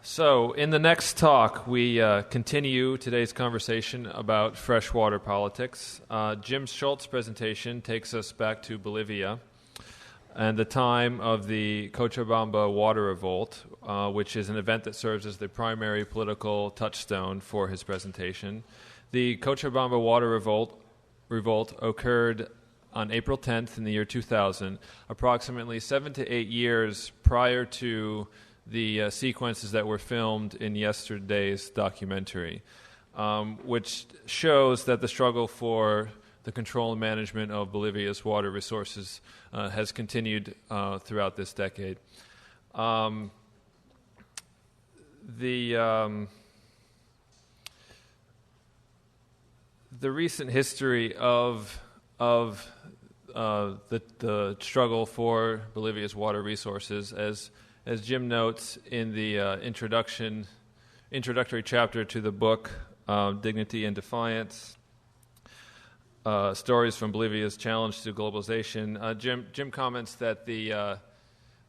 So, in the next talk, we continue today's conversation about freshwater politics. Jim Schultz's presentation takes us back to Bolivia and the time of the Cochabamba water revolt, which is an event that serves as the primary political touchstone for his presentation. The Cochabamba water revolt occurred on April 10th in the year 2000, approximately 7 to 8 years prior to the sequences that were filmed in yesterday's documentary, which shows that the struggle for the control and management of Bolivia's water resources has continued throughout this decade. The recent history of the struggle for Bolivia's water resources, as Jim notes in the introductory chapter to the book, Dignity and Defiance, Stories from Bolivia's Challenge to Globalization, Jim comments that the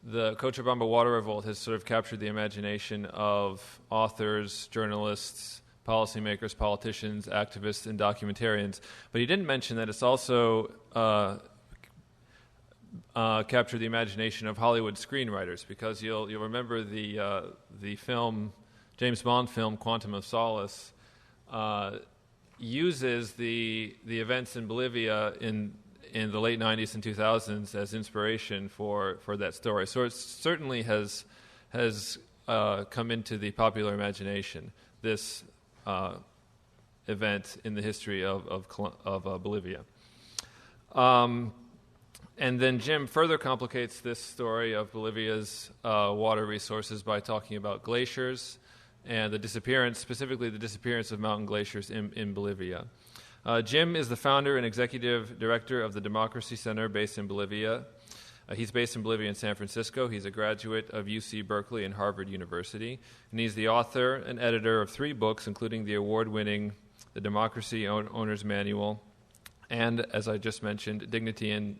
Cochabamba water revolt has sort of captured the imagination of authors, journalists, policymakers, politicians, activists, and documentarians. But he didn't mention that it's also captured the imagination of Hollywood screenwriters, because you'll remember the film, James Bond film, Quantum of Solace, uses the events in Bolivia in the late 90s and 2000s as inspiration for that story. So it certainly has come into the popular imagination, this event in the history of Bolivia. And then Jim further complicates this story of Bolivia's water resources by talking about glaciers and the disappearance, specifically the disappearance of mountain glaciers in Bolivia. Jim is the founder and executive director of the Democracy Center based in Bolivia. He's based in Bolivia and San Francisco. He's a graduate of UC Berkeley and Harvard University. And he's the author and editor of 3 books, including the award-winning The Democracy Owner's Manual, and, as I just mentioned, Dignity and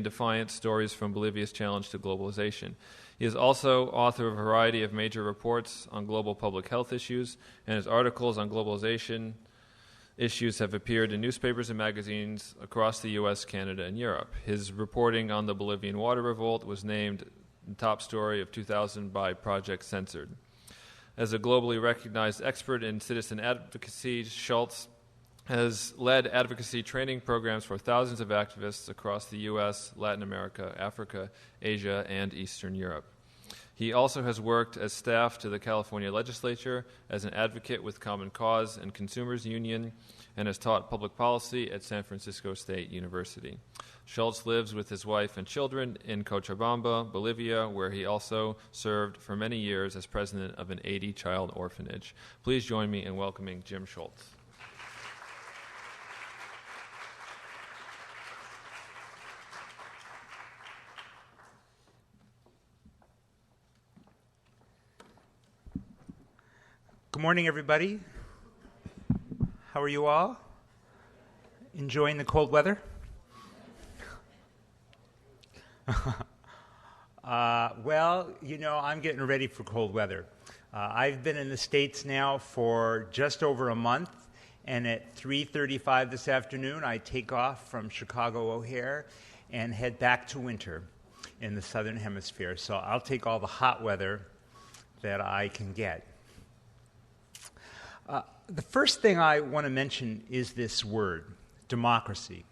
Defiance, Stories from Bolivia's Challenge to Globalization. He is also author of a variety of major reports on global public health issues, and his articles on globalization issues have appeared in newspapers and magazines across the U.S., Canada, and Europe. His reporting on the Bolivian water revolt was named the top story of 2000 by Project Censored. As a globally recognized expert in citizen advocacy, Schultz has led advocacy training programs for thousands of activists across the U.S., Latin America, Africa, Asia, and Eastern Europe. He also has worked as staff to the California legislature, as an advocate with Common Cause and Consumers Union, and has taught public policy at San Francisco State University. Schultz lives with his wife and children in Cochabamba, Bolivia, where he also served for many years as president of an 80-child orphanage. Please join me in welcoming Jim Schultz. Good morning, everybody. How are you all? Enjoying the cold weather? Well, I'm getting ready for cold weather. I've been in the States now for just over a month, and at 3:35 this afternoon, I take off from Chicago O'Hare and head back to winter in the Southern Hemisphere. So I'll take all the hot weather that I can get. The first thing I want to mention is this word, democracy.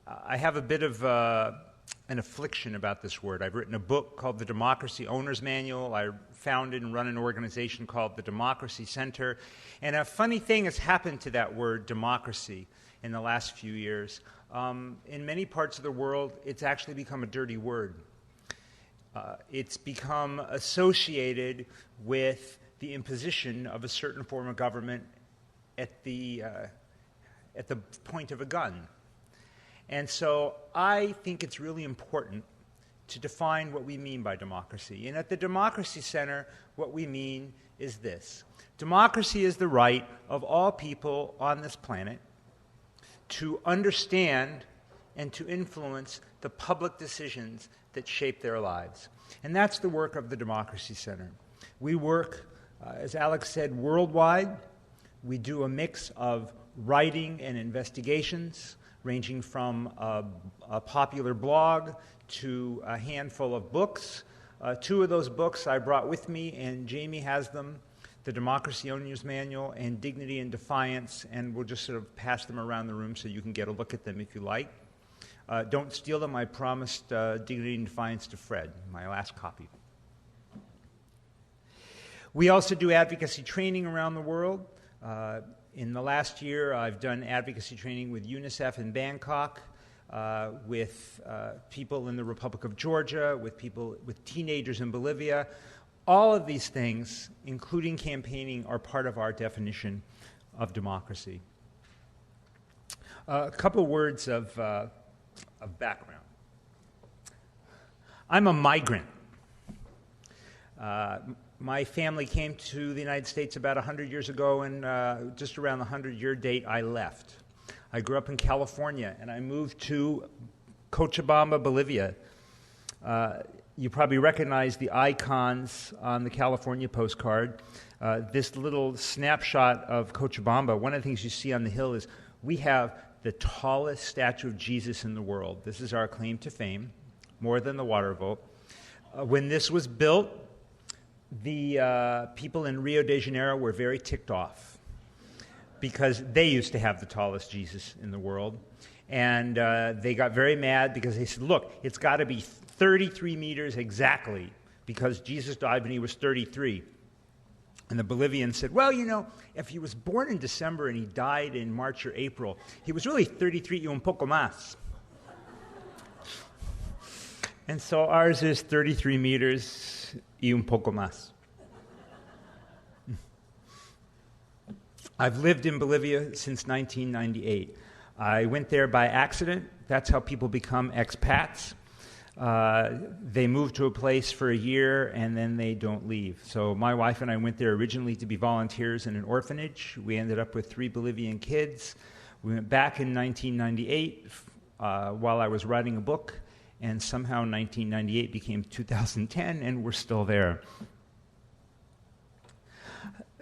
I have a bit of an affliction about this word. I've written a book called The Democracy Owner's Manual. I founded and run an organization called the Democracy Center. And a funny thing has happened to that word, democracy, in the last few years. In many parts of the world, it's actually become a dirty word. It's become associated with the imposition of a certain form of government at the point of a gun. And so I think it's really important to define what we mean by democracy. And at the Democracy Center, what we mean is this. Democracy is the right of all people on this planet to understand and to influence the public decisions that shape their lives. And that's the work of the Democracy Center. We work, as Alex said, worldwide. We do a mix of writing and investigations, ranging from a popular blog to a handful of books. Two of those books I brought with me, and Jamie has them, The Democracy Owner's Manual and Dignity and Defiance, and we'll just sort of pass them around the room so you can get a look at them if you like. Don't steal them. I promised Dignity and Defiance to Fred, my last copy. We also do advocacy training around the world. In the last year, I've done advocacy training with UNICEF in Bangkok, with people in the Republic of Georgia, with teenagers in Bolivia. All of these things, including campaigning, are part of our definition of democracy. A couple words of background. I'm a migrant. My family came to the United States about 100 years ago, and just around the 100-year date, I left. I grew up in California, and I moved to Cochabamba, Bolivia. You probably recognize the icons on the California postcard. This little snapshot of Cochabamba, one of the things you see on the hill is we have the tallest statue of Jesus in the world. This is our claim to fame, more than the water vote. When this was built, the people in Rio de Janeiro were very ticked off because they used to have the tallest Jesus in the world. And they got very mad because they said, look, it's got to be 33 meters exactly because Jesus died when he was 33. And the Bolivians said, well, you know, if he was born in December and he died in March or April, he was really 33 y un poco más. And so ours is 33 meters y un poco más. I've lived in Bolivia since 1998. I went there by accident. That's how people become expats. They move to a place for a year and then they don't leave. So my wife and I went there originally to be volunteers in an orphanage. We ended up with 3 Bolivian kids. We went back in 1998 while I was writing a book, and somehow 1998 became 2010 and we're still there.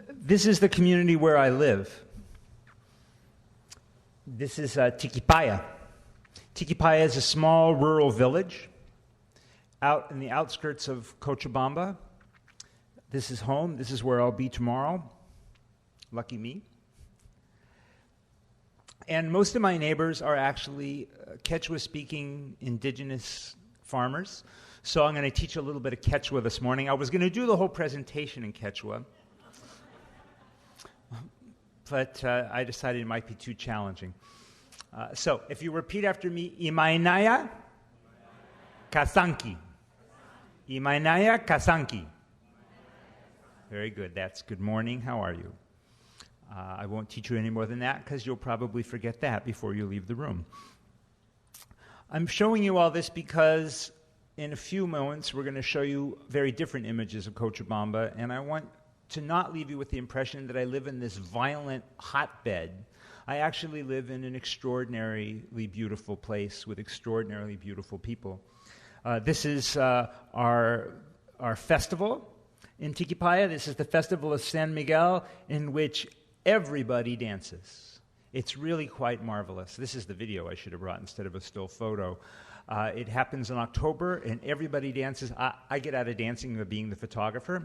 This is the community where I live. This is Tiquipaya. Tiquipaya is a small rural village out in the outskirts of Cochabamba. This is home. This is where I'll be tomorrow. Lucky me. And most of my neighbors are actually Quechua-speaking indigenous farmers. So I'm going to teach a little bit of Quechua this morning. I was going to do the whole presentation in Quechua, but I decided it might be too challenging. So if you repeat after me, Imainaya Kasanki. Imainaya Kasanki. Very good. That's good morning. How are you? I won't teach you any more than that because you'll probably forget that before you leave the room. I'm showing you all this because in a few moments we're going to show you very different images of Cochabamba, and I want to not leave you with the impression that I live in this violent hotbed. I actually live in an extraordinarily beautiful place with extraordinarily beautiful people. This is our festival in Tiquipaya. This is the Festival of San Miguel, in which everybody dances. It's really quite marvelous. This is the video I should have brought instead of a still photo. It happens in October, and everybody dances. I get out of dancing by being the photographer,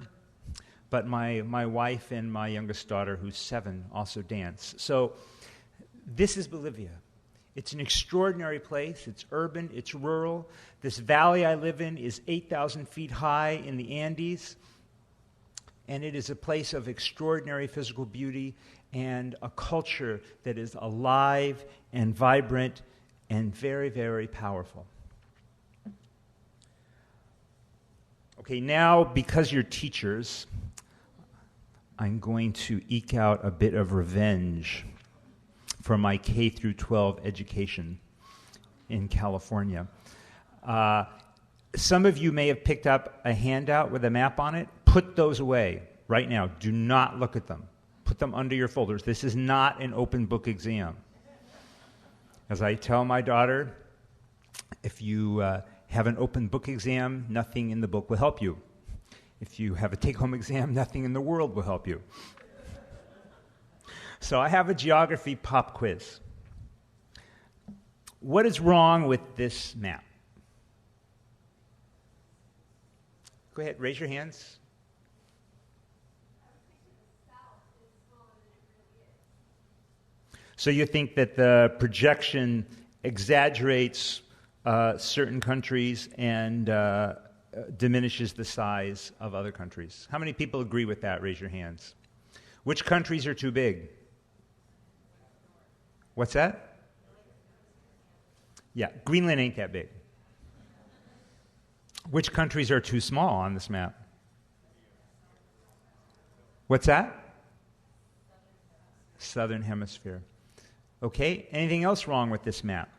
but my wife and my youngest daughter, who's 7, also dance. So this is Bolivia. It's an extraordinary place. It's urban. It's rural. This valley I live in is 8,000 feet high in the Andes, and it is a place of extraordinary physical beauty and a culture that is alive and vibrant and very, very powerful. Okay, now, because you're teachers, I'm going to eke out a bit of revenge for my K through 12 education in California. Some of you may have picked up a handout with a map on it. Put those away right now. Do not look at them. Put them under your folders. This is not an open book exam. As I tell my daughter, if you have an open book exam, nothing in the book will help you. If you have a take-home exam, nothing in the world will help you. So I have a geography pop quiz. What is wrong with this map? Go ahead, raise your hands. So you think that the projection exaggerates certain countries and diminishes the size of other countries? How many people agree with that? Raise your hands. Which countries are too big? What's that? Yeah, Greenland ain't that big. Which countries are too small on this map? What's that? Southern Hemisphere. Okay, anything else wrong with this map?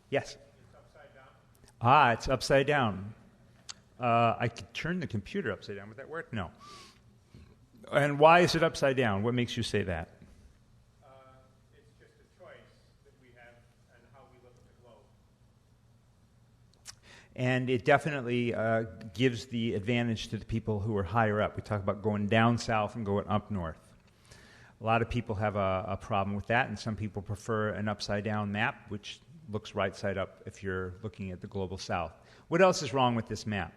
Yes? It's upside down. It's upside down. I could turn the computer upside down. Would that work? No. And why is it upside down? What makes you say that? It's just a choice that we have and how we look at the globe. And it definitely gives the advantage to the people who are higher up. We talk about going down south and going up north. A lot of people have a problem with that, and some people prefer an upside-down map, which looks right side up if you're looking at the global south. What else is wrong with this map?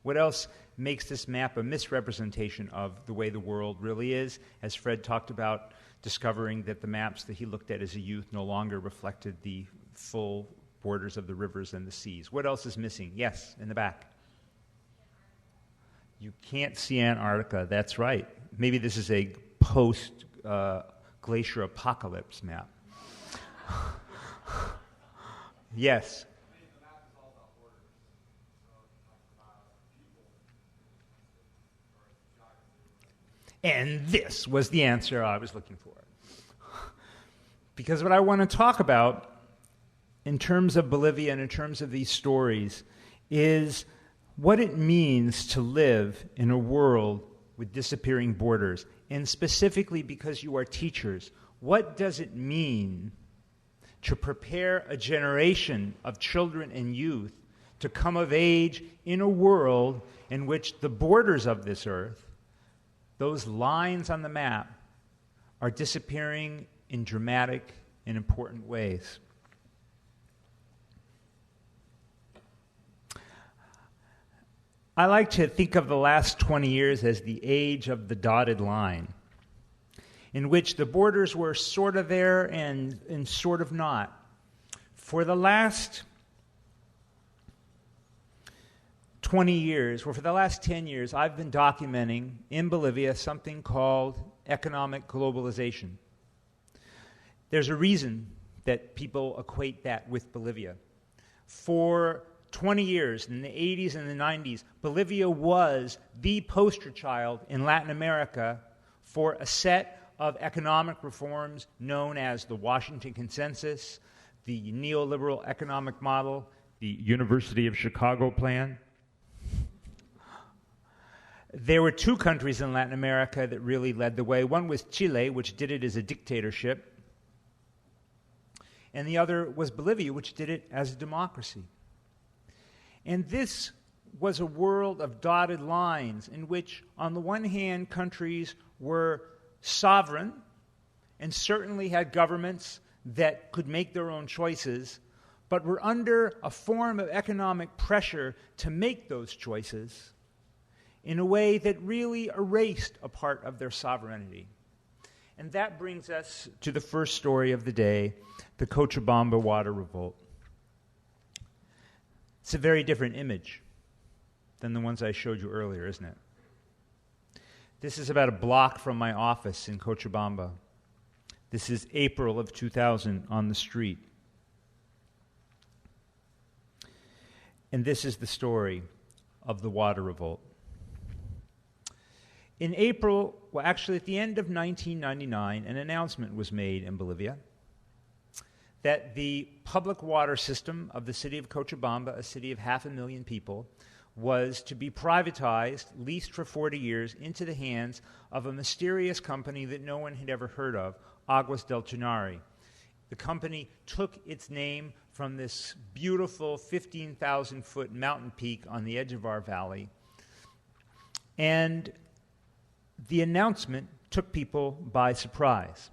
What else makes this map a misrepresentation of the way the world really is? As Fred talked about, discovering that the maps that he looked at as a youth no longer reflected the full borders of the rivers and the seas. What else is missing? Yes, in the back. You can't see Antarctica. That's right. Maybe this is a post-glacier apocalypse map. Yes. And this was the answer I was looking for. Because what I want to talk about in terms of Bolivia and in terms of these stories is what it means to live in a world with disappearing borders. And specifically because you are teachers, what does it mean to prepare a generation of children and youth to come of age in a world in which the borders of this earth, those lines on the map, are disappearing in dramatic and important ways? I like to think of the last 20 years as the age of the dotted line, in which the borders were sort of there and sort of not. For the last 20 years, or for the last 10 years, I've been documenting in Bolivia something called economic globalization. There's a reason that people equate that with Bolivia. For 20 years, in the 80s and the 90s, Bolivia was the poster child in Latin America for a set of economic reforms known as the Washington Consensus, the neoliberal economic model, the University of Chicago plan. There were two countries in Latin America that really led the way. One was Chile, which did it as a dictatorship, and the other was Bolivia, which did it as a democracy. And this was a world of dotted lines in which, on the one hand, countries were sovereign and certainly had governments that could make their own choices, but were under a form of economic pressure to make those choices in a way that really erased a part of their sovereignty. And that brings us to the first story of the day, the Cochabamba water revolt. It's a very different image than the ones I showed you earlier, isn't it? This is about a block from my office in Cochabamba. This is April of 2000 on the street. And this is the story of the water revolt. In April, well, actually at the end of 1999, an announcement was made in Bolivia that the public water system of the city of Cochabamba, a city of 500,000 people, was to be privatized, leased for 40 years, into the hands of a mysterious company that no one had ever heard of, Aguas del Tunari. The company took its name from this beautiful 15,000-foot mountain peak on the edge of our valley. And the announcement took people by surprise.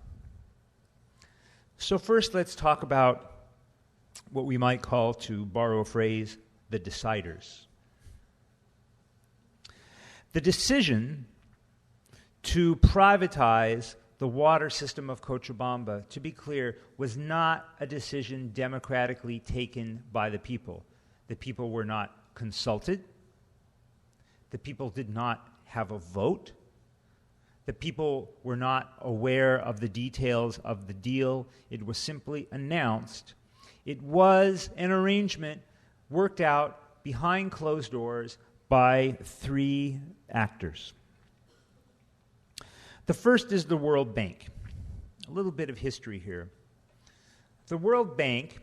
So first, let's talk about what we might call, to borrow a phrase, the deciders. The decision to privatize the water system of Cochabamba, to be clear, was not a decision democratically taken by the people. The people were not consulted. The people did not have a vote. The people were not aware of the details of the deal. It was simply announced. It was an arrangement worked out behind closed doors by three actors. The first is the World Bank. A little bit of history here. The World Bank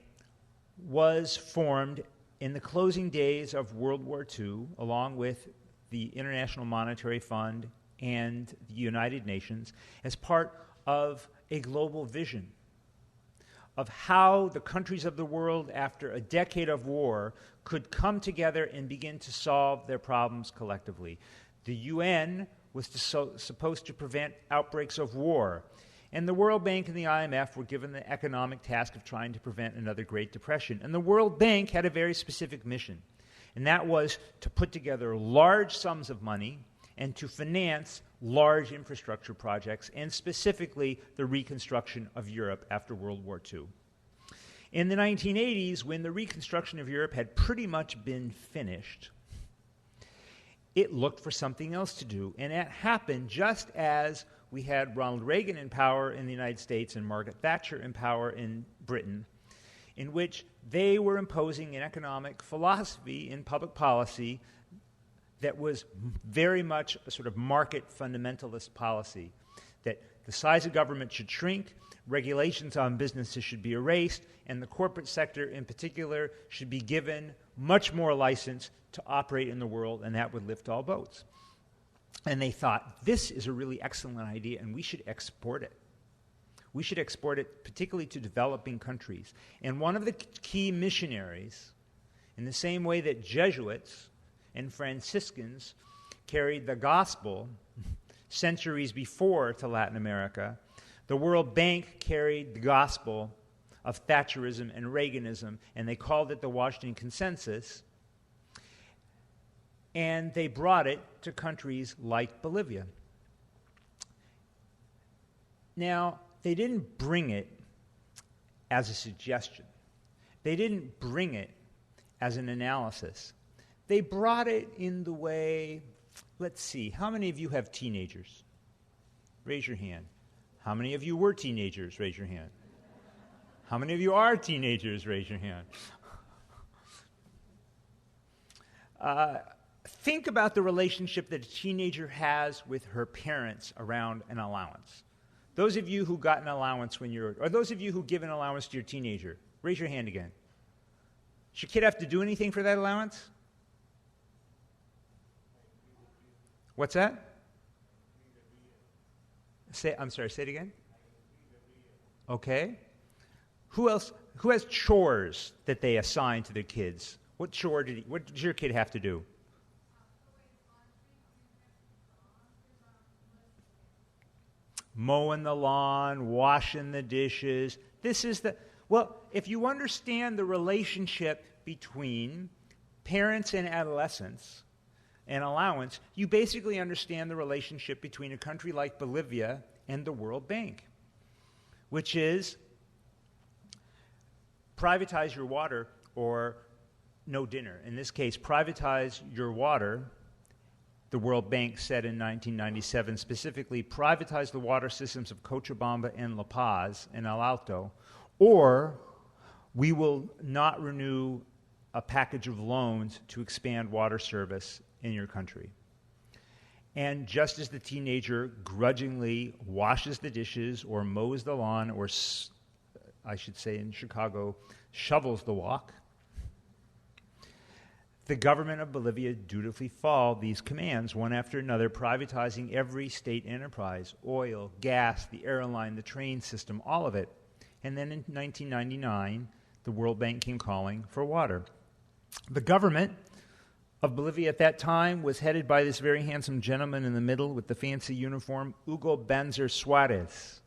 was formed in the closing days of World War II, along with the International Monetary Fund and the United Nations, as part of a global vision of how the countries of the world, after a decade of war, could come together and begin to solve their problems collectively. The UN was supposed to prevent outbreaks of war, and the World Bank and the IMF were given the economic task of trying to prevent another Great Depression. And the World Bank had a very specific mission, and that was to put together large sums of money and to finance large infrastructure projects, and specifically the reconstruction of Europe after World War II. In the 1980s, when the reconstruction of Europe had pretty much been finished, it looked for something else to do, and that happened just as we had Ronald Reagan in power in the United States and Margaret Thatcher in power in Britain, in which they were imposing an economic philosophy in public policy that was very much a sort of market fundamentalist policy, that the size of government should shrink, regulations on businesses should be erased, and the corporate sector in particular should be given much more license to operate in the world, and that would lift all boats. And they thought, this is a really excellent idea, and we should export it. We should export it particularly to developing countries. And one of the key missionaries, in the same way that Jesuits and Franciscans carried the gospel centuries before to Latin America, the World Bank carried the gospel of Thatcherism and Reaganism, and they called it the Washington Consensus, and they brought it to countries like Bolivia. Now, they didn't bring it as a suggestion. They didn't bring it as an analysis. They brought it in the way, let's see, how many of you have teenagers? Raise your hand. How many of you were teenagers? Raise your hand. How many of you are teenagers? Raise your hand. Think about the relationship that a teenager has with her parents around an allowance. Those of you who got an allowance or those of you who give an allowance to your teenager, raise your hand again. Does your kid have to do anything for that allowance? What's that? I'm sorry, say it again? Okay. Who else? Who has chores that they assign to their kids? What does your kid have to do? Mowing the lawn, washing the dishes. If you understand the relationship between parents and adolescents and allowance, you basically understand the relationship between a country like Bolivia and the World Bank, which is privatize your water or no dinner. In this case, privatize your water, the World Bank said in 1997, specifically privatize the water systems of Cochabamba and La Paz and El Alto, or we will not renew a package of loans to expand water service in your country. And just as the teenager grudgingly washes the dishes or mows the lawn or, I should say in Chicago, shovels the walk, the government of Bolivia dutifully followed these commands one after another, privatizing every state enterprise, oil, gas, the airline, the train system, all of it. And then in 1999, the World Bank came calling for water. The government of Bolivia at that time was headed by this very handsome gentleman in the middle with the fancy uniform, Hugo Banzer Suarez.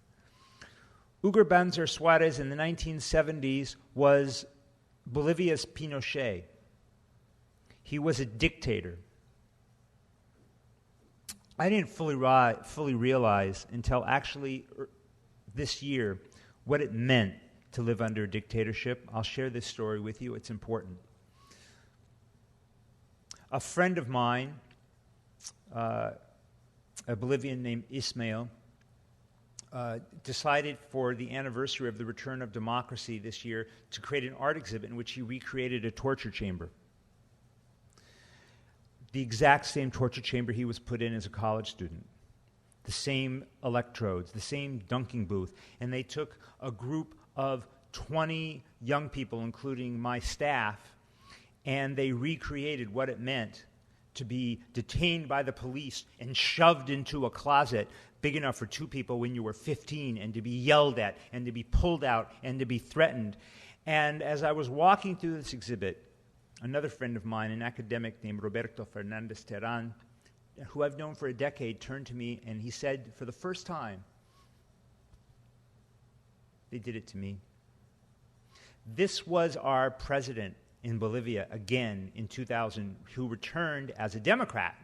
Hugo Banzer Suarez in the 1970s was Bolivia's Pinochet. He was a dictator. I didn't fully realize until actually this year what it meant to live under a dictatorship. I'll share this story with you. It's important. A friend of mine, a Bolivian named Ismail, decided for the anniversary of the return of democracy this year to create an art exhibit in which he recreated a torture chamber. The exact same torture chamber he was put in as a college student. The same electrodes, the same dunking booth. And they took a group of 20 young people, including my staff, and they recreated what it meant to be detained by the police and shoved into a closet big enough for 2 people when you were 15, and to be yelled at, and to be pulled out, and to be threatened. And as I was walking through this exhibit, another friend of mine, an academic named Roberto Fernandez Terán, who I've known for a decade, turned to me and he said, for the first time, they did it to me. This was our president in Bolivia again in 2000, who returned as a Democrat,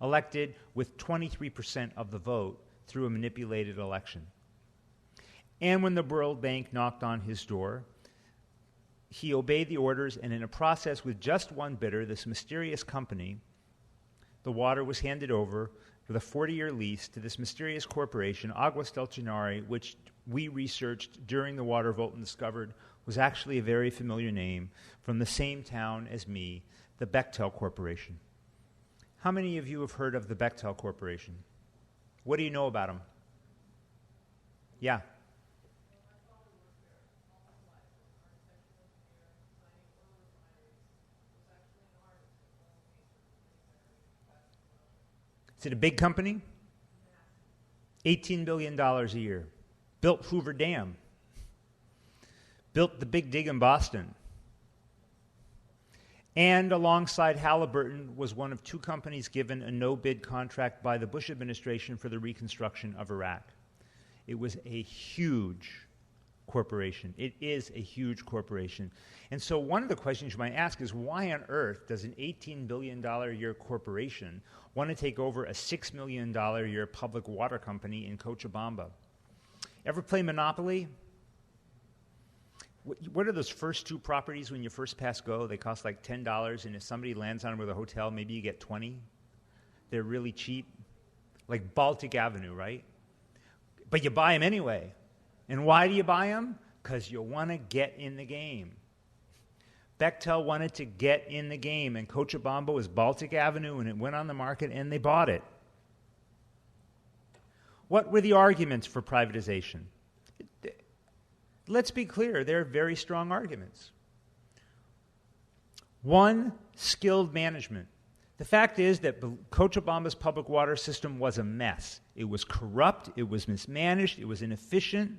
elected with 23% of the vote through a manipulated election. And when the World Bank knocked on his door, he obeyed the orders, and in a process with just one bidder, this mysterious company, the water was handed over with a 40-year lease to this mysterious corporation, Aguas del Chinare, which we researched during the water vote and discovered was actually a very familiar name from the same town as me, the Bechtel Corporation. How many of you have heard of the Bechtel Corporation? What do you know about them? Yeah. Is it a big company? $18 billion a year. Built Hoover Dam. Built the Big Dig in Boston. And alongside Halliburton was one of 2 companies given a no-bid contract by the Bush administration for the reconstruction of Iraq. It was a huge corporation. It is a huge corporation. And so one of the questions you might ask is, why on earth does an $18 billion a year corporation want to take over a $6 million a year public water company in Cochabamba? Ever play Monopoly? What are those first 2 properties when you first pass go? They cost like $10, and if somebody lands on them with a hotel, maybe you get 20. They're really cheap. Like Baltic Avenue, right? But you buy them anyway. And why do you buy them? Because you want to get in the game. Bechtel wanted to get in the game, and Cochabamba was Baltic Avenue, and it went on the market, and they bought it. What were the arguments for privatization? Let's be clear, they're very strong arguments. One, skilled management. The fact is that Cochabamba's public water system was a mess. It was corrupt, it was mismanaged, it was inefficient.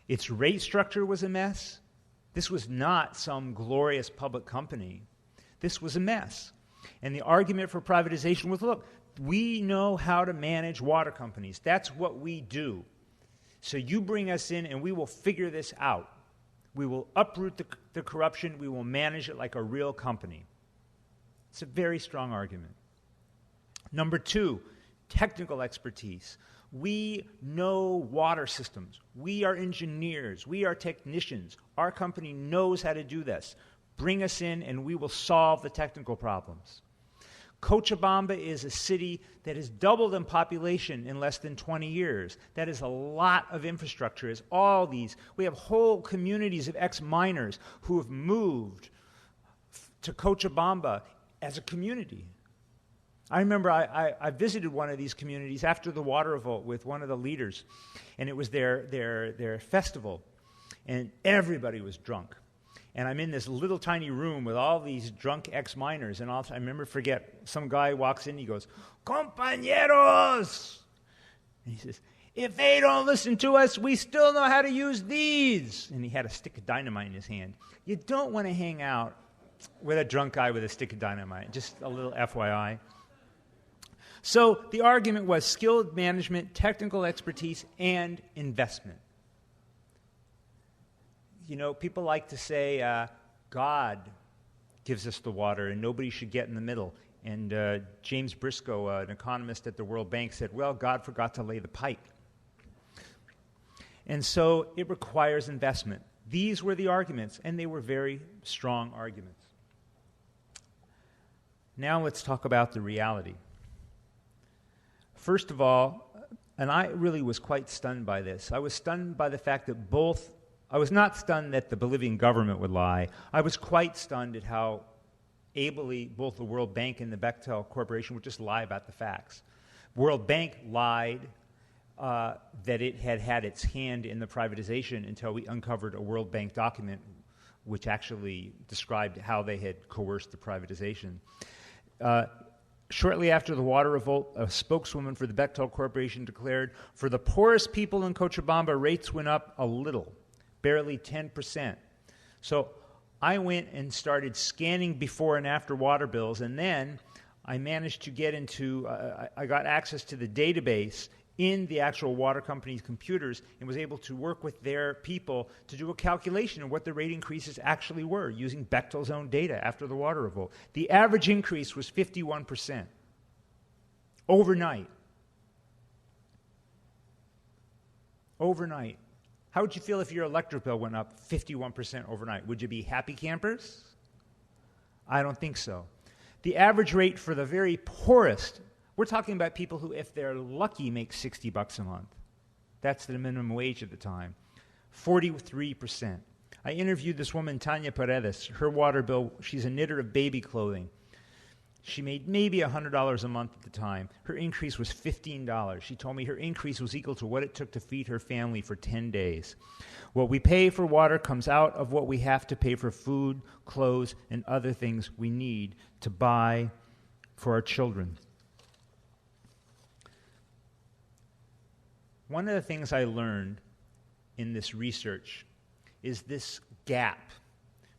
Its rate structure was a mess. This was not some glorious public company. This was a mess. And the argument for privatization was, look, we know how to manage water companies. That's what we do. So you bring us in and we will figure this out. We will uproot the corruption. We will manage it like a real company. It's a very strong argument. Number 2, technical expertise. We know water systems. We are engineers. We are technicians. Our company knows how to do this. Bring us in and we will solve the technical problems. Cochabamba is a city that has doubled in population in less than 20 years. That is a lot of infrastructure. We have whole communities of ex-miners who have moved to Cochabamba as a community. I remember I visited one of these communities after the water revolt with one of the leaders, and it was their festival, and everybody was drunk. And I'm in this little tiny room with all these drunk ex-miners, and some guy walks in, he goes, "Compañeros!" And he says, if they don't listen to us, we still know how to use these. And he had a stick of dynamite in his hand. You don't want to hang out with a drunk guy with a stick of dynamite, just a little FYI. So the argument was skilled management, technical expertise, and investment. You know, people like to say, God gives us the water and nobody should get in the middle. And James Briscoe, an economist at the World Bank, said, well, God forgot to lay the pipe. And so it requires investment. These were the arguments, and they were very strong arguments. Now let's talk about the reality. First of all, and I really was quite stunned by this, I was stunned by the fact that I was not stunned that the Bolivian government would lie. I was quite stunned at how ably both the World Bank and the Bechtel Corporation would just lie about the facts. World Bank lied that it had had its hand in the privatization until we uncovered a World Bank document which actually described how they had coerced the privatization. Shortly after the water revolt, a spokeswoman for the Bechtel Corporation declared, for the poorest people in Cochabamba, rates went up a little, barely 10%. So I went and started scanning before and after water bills, and then I managed to get into, I got access to the database in the actual water company's computers and was able to work with their people to do a calculation of what the rate increases actually were using Bechtel's own data after the water revolt. The average increase was 51% overnight. Overnight. How would you feel if your electric bill went up 51% overnight? Would you be happy campers? I don't think so. The average rate for the very poorest, we're talking about people who, if they're lucky, make $60 a month. That's the minimum wage at the time. 43%. I interviewed this woman, Tanya Paredes. Her water bill, she's a knitter of baby clothing. She made maybe $100 a month at the time. Her increase was $15. She told me her increase was equal to what it took to feed her family for 10 days. What we pay for water comes out of what we have to pay for food, clothes, and other things we need to buy for our children. One of the things I learned in this research is this gap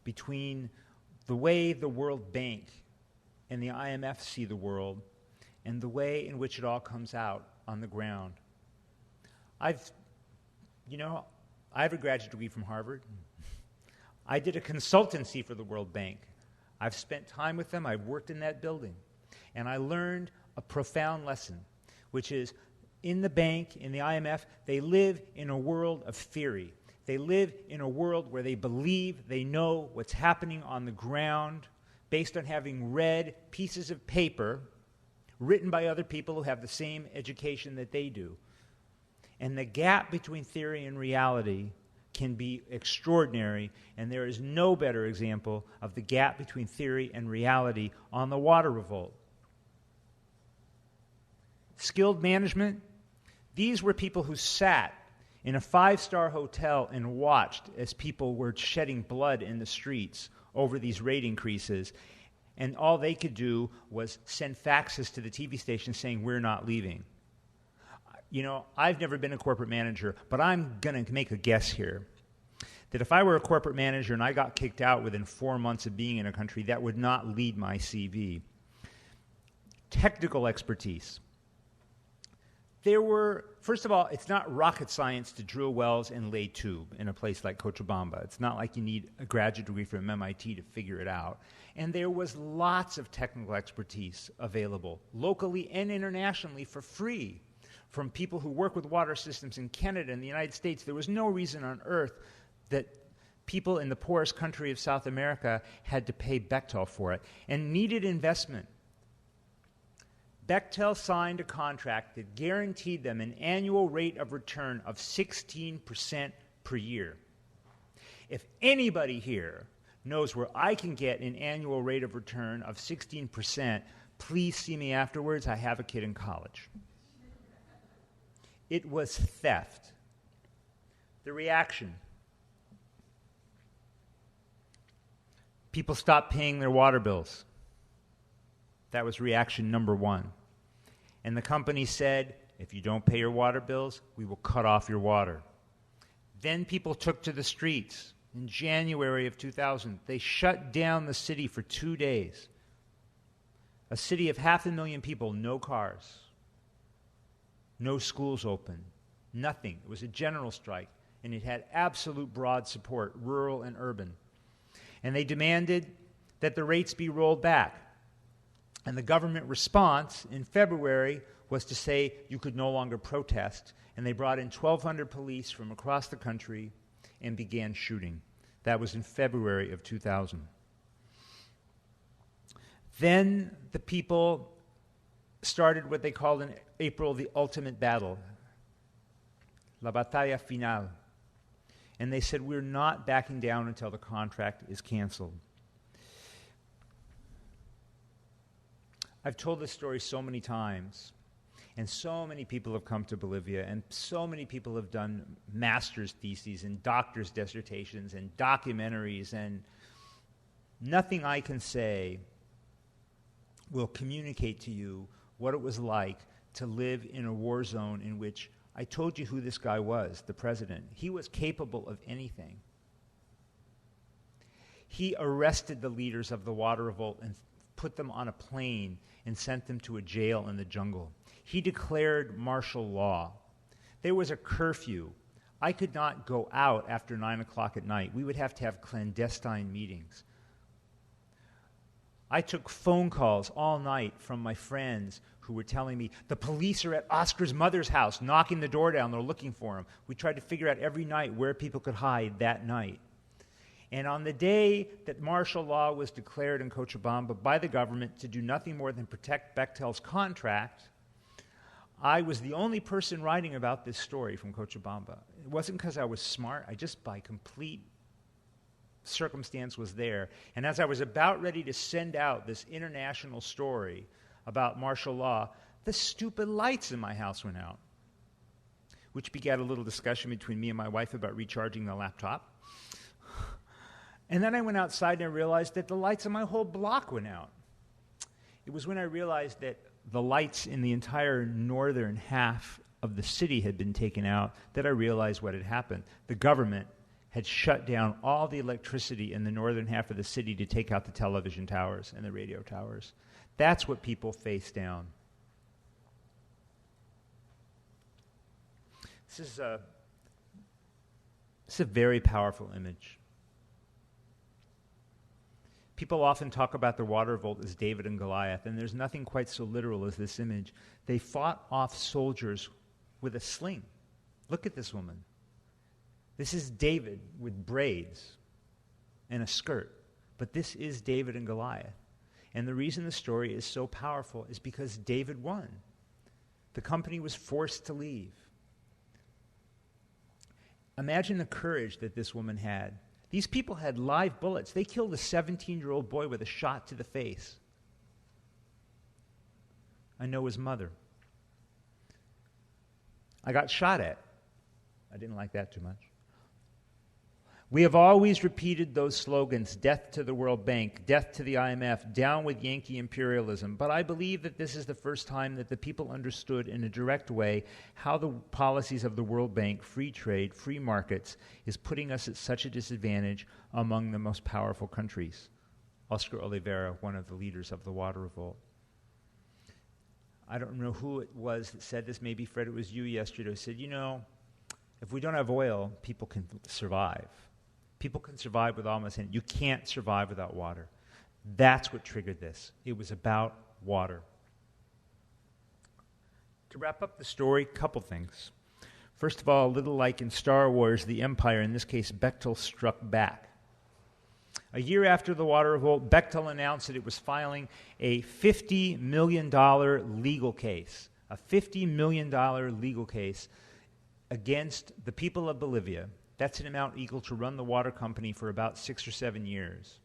between the way the World Bank and the IMF see the world and the way in which it all comes out on the ground. I have a graduate degree from Harvard. I did a consultancy for the World Bank. I've spent time with them. I've worked in that building. And I learned a profound lesson, which is in the bank, in the IMF, they live in a world of theory. They live in a world where they believe they know what's happening on the ground based on having read pieces of paper written by other people who have the same education that they do. And the gap between theory and reality can be extraordinary, and there is no better example of the gap between theory and reality on the water revolt. Skilled management, these were people who sat in a 5-star hotel and watched as people were shedding blood in the streets over these rate increases, and all they could do was send faxes to the TV station saying, we're not leaving. You know, I've never been a corporate manager, but I'm going to make a guess here that if I were a corporate manager and I got kicked out within 4 months of being in a country, that would not lead my CV. Technical expertise. There were, first of all, it's not rocket science to drill wells and lay tube in a place like Cochabamba. It's not like you need a graduate degree from MIT to figure it out. And there was lots of technical expertise available, locally and internationally, for free, from people who work with water systems in Canada and the United States. There was no reason on earth that people in the poorest country of South America had to pay Bechtel for it, and needed investment. Bechtel signed a contract that guaranteed them an annual rate of return of 16% per year. If anybody here knows where I can get an annual rate of return of 16%, please see me afterwards. I have a kid in college. It was theft. The reaction. People stopped paying their water bills. That was reaction number one. And the company said, if you don't pay your water bills, we will cut off your water. Then people took to the streets. In January of 2000, they shut down the city for 2 days. A city of 500,000 people, no cars, no schools open, nothing. It was a general strike, and it had absolute broad support, rural and urban. And they demanded that the rates be rolled back. And the government response in February was to say you could no longer protest, and they brought in 1,200 police from across the country and began shooting. That was in February of 2000. Then the people started what they called in April the ultimate battle, la batalla final. And they said, we're not backing down until the contract is canceled. I've told this story so many times, and so many people have come to Bolivia, and so many people have done master's theses and doctor's dissertations and documentaries, and nothing I can say will communicate to you what it was like to live in a war zone in which I told you who this guy was, the president. He was capable of anything. He arrested the leaders of the water revolt and put them on a plane and sent them to a jail in the jungle. He declared martial law. There was a curfew. I could not go out after 9 o'clock at night. We would have to have clandestine meetings. I took phone calls all night from my friends who were telling me, the police are at Oscar's mother's house, knocking the door down, they're looking for him. We tried to figure out every night where people could hide that night. And on the day that martial law was declared in Cochabamba by the government to do nothing more than protect Bechtel's contract, I was the only person writing about this story from Cochabamba. It wasn't because I was smart, I just by complete circumstance was there. And as I was about ready to send out this international story about martial law, the stupid lights in my house went out, which begat a little discussion between me and my wife about recharging the laptop. And then I went outside and I realized that the lights in my whole block went out. It was when I realized that the lights in the entire northern half of the city had been taken out that I realized what had happened. The government had shut down all the electricity in the northern half of the city to take out the television towers and the radio towers. That's what people face down. This is a very powerful image. People often talk about the water revolt as David and Goliath, and there's nothing quite so literal as this image. They fought off soldiers with a sling. Look at this woman. This is David with braids and a skirt, but this is David and Goliath. And the reason the story is so powerful is because David won. The company was forced to leave. Imagine the courage that this woman had. These people had live bullets. They killed a 17-year-old boy with a shot to the face. I know his mother. I got shot at. I didn't like that too much. We have always repeated those slogans, death to the World Bank, death to the IMF, down with Yankee imperialism. But I believe that this is the first time that the people understood in a direct way how the policies of the World Bank, free trade, free markets, is putting us at such a disadvantage among the most powerful countries. Oscar Oliveira, one of the leaders of the water revolt. I don't know who it was that said this. Maybe, Fred, it was you yesterday who said, if we don't have oil, people can survive. People can survive with almost anything. You can't survive without water. That's what triggered this. It was about water. To wrap up the story, a couple things. First of all, a little like in Star Wars, the Empire, in this case, Bechtel struck back. A year after the water revolt, Bechtel announced that it was filing a $50 million legal case. A $50 million legal case against the people of Bolivia. That's an amount equal to run the water company for about 6 or 7 years.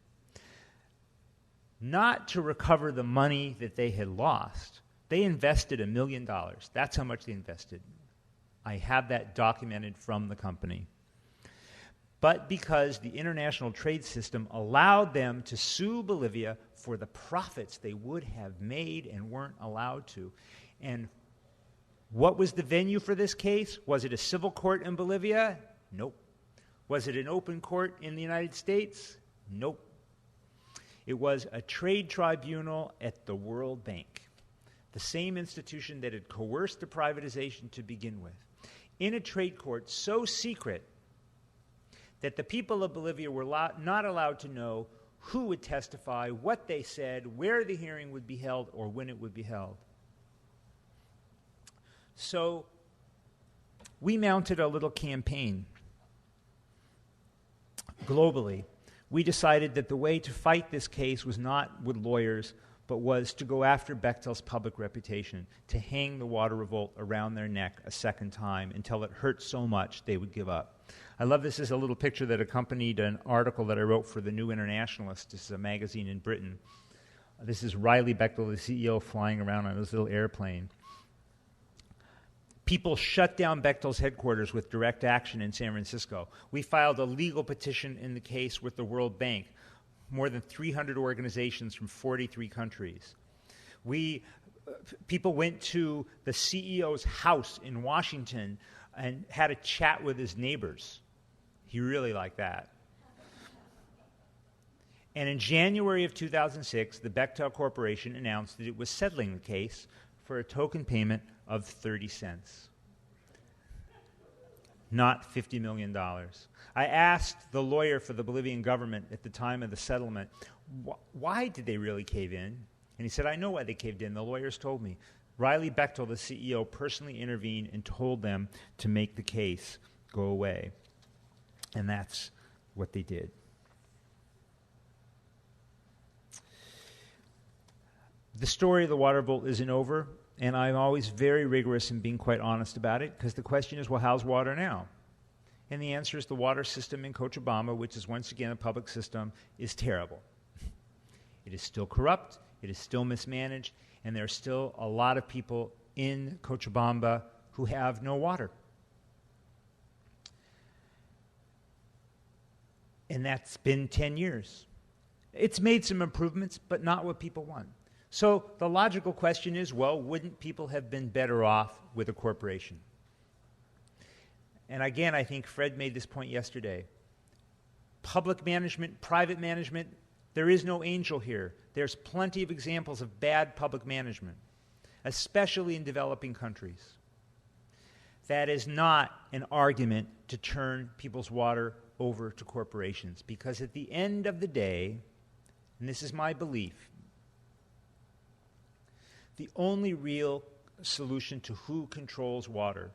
Not to recover the money that they had lost. They invested $1 million. That's how much they invested. I have that documented from the company. But because the international trade system allowed them to sue Bolivia for the profits they would have made and weren't allowed to. And What was the venue for this case? Was it a civil court in Bolivia? Nope. Was it an open court in the United States? Nope. It was a trade tribunal at the World Bank, the same institution that had coerced the privatization to begin with, in a trade court so secret that the people of Bolivia were not allowed to know who would testify, what they said, where the hearing would be held, or when it would be held. So we mounted a little campaign globally. We decided that the way to fight this case was not with lawyers, but was to go after Bechtel's public reputation, to hang the water revolt around their neck a second time until it hurt so much they would give up. I love this as a little picture that accompanied an article that I wrote for the New Internationalist. This is a magazine in Britain. This is Riley Bechtel, the CEO, flying around on his little airplane. People shut down Bechtel's headquarters with direct action in San Francisco. We filed a legal petition in the case with the World Bank, more than 300 organizations from 43 countries. People went to the CEO's house in Washington and had a chat with his neighbors. He really liked that. And in January of 2006, the Bechtel Corporation announced that it was settling the case for a token payment of 30 cents, not $50 million. I asked the lawyer for the Bolivian government at the time of the settlement, why did they really cave in? And he said, I know why they caved in. The lawyers told me. Riley Bechtel, the CEO, personally intervened and told them to make the case go away. And that's what they did. The story of the water revolt isn't over, and I'm always very rigorous in being quite honest about it, because the question is, well, how's water now? And the answer is the water system in Cochabamba, which is once again a public system, is terrible. It is still corrupt, it is still mismanaged, and there are still a lot of people in Cochabamba who have no water. And that's been 10 years. It's made some improvements, but not what people want. So the logical question is, well, wouldn't people have been better off with a corporation? And again, I think Fred made this point yesterday. Public management, private management, there is no angel here. There's plenty of examples of bad public management, especially in developing countries. That is not an argument to turn people's water over to corporations, because at the end of the day, and this is my belief, the only real solution to who controls water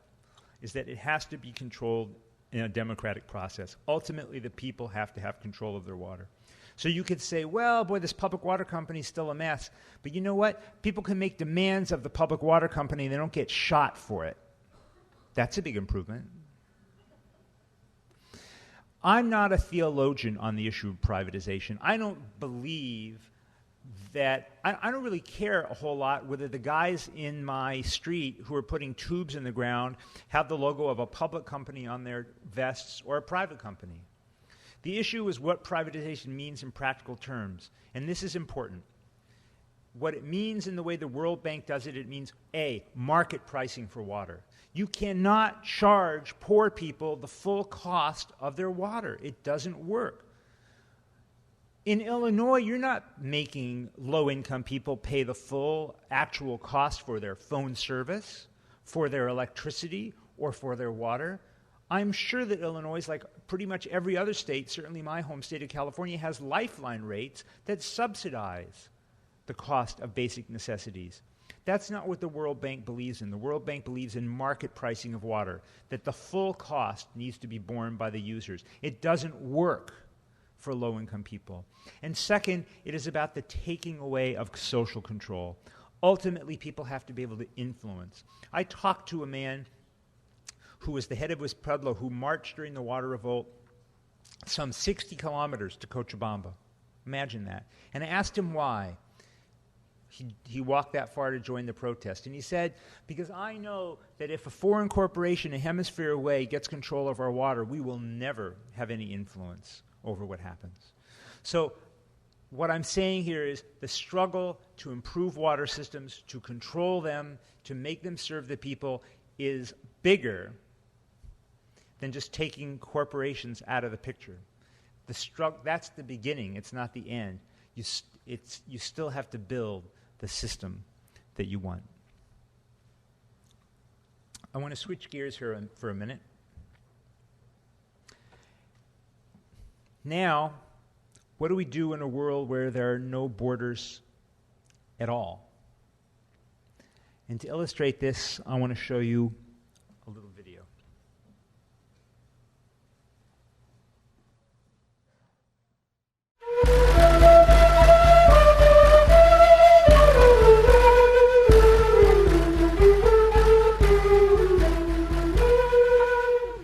is that it has to be controlled in a democratic process. Ultimately, the people have to have control of their water. So you could say, well, boy, this public water company is still a mess. But you know what? People can make demands of the public water company and they don't get shot for it. That's a big improvement. I'm not a theologian on the issue of privatization. I don't believe that I don't really care a whole lot whether the guys in my street who are putting tubes in the ground have the logo of a public company on their vests or a private company. The issue is what privatization means in practical terms, and this is important. What it means in the way the World Bank does it, it means, A, market pricing for water. You cannot charge poor people the full cost of their water. It doesn't work. In Illinois, you're not making low-income people pay the full actual cost for their phone service, for their electricity, or for their water. I'm sure that Illinois, like pretty much every other state, certainly my home state of California, has lifeline rates that subsidize the cost of basic necessities. That's not what the World Bank believes in. The World Bank believes in market pricing of water, that the full cost needs to be borne by the users. It doesn't work for low-income people. And second, it is about the taking away of social control. Ultimately, people have to be able to influence. I talked to a man who was the head of his pueblo who marched during the water revolt some 60 kilometers to Cochabamba. Imagine that. And I asked him why he walked that far to join the protest. And he said, because I know that if a foreign corporation a hemisphere away gets control of our water, we will never have any influence over what happens. So what I'm saying here is the struggle to improve water systems, to control them, to make them serve the people is bigger than just taking corporations out of the picture. That's the beginning. It's not the end. You still have to build the system that you want. I want to switch gears here for a minute. Now, what do we do in a world where there are no borders at all? And to illustrate this, I want to show you a little video.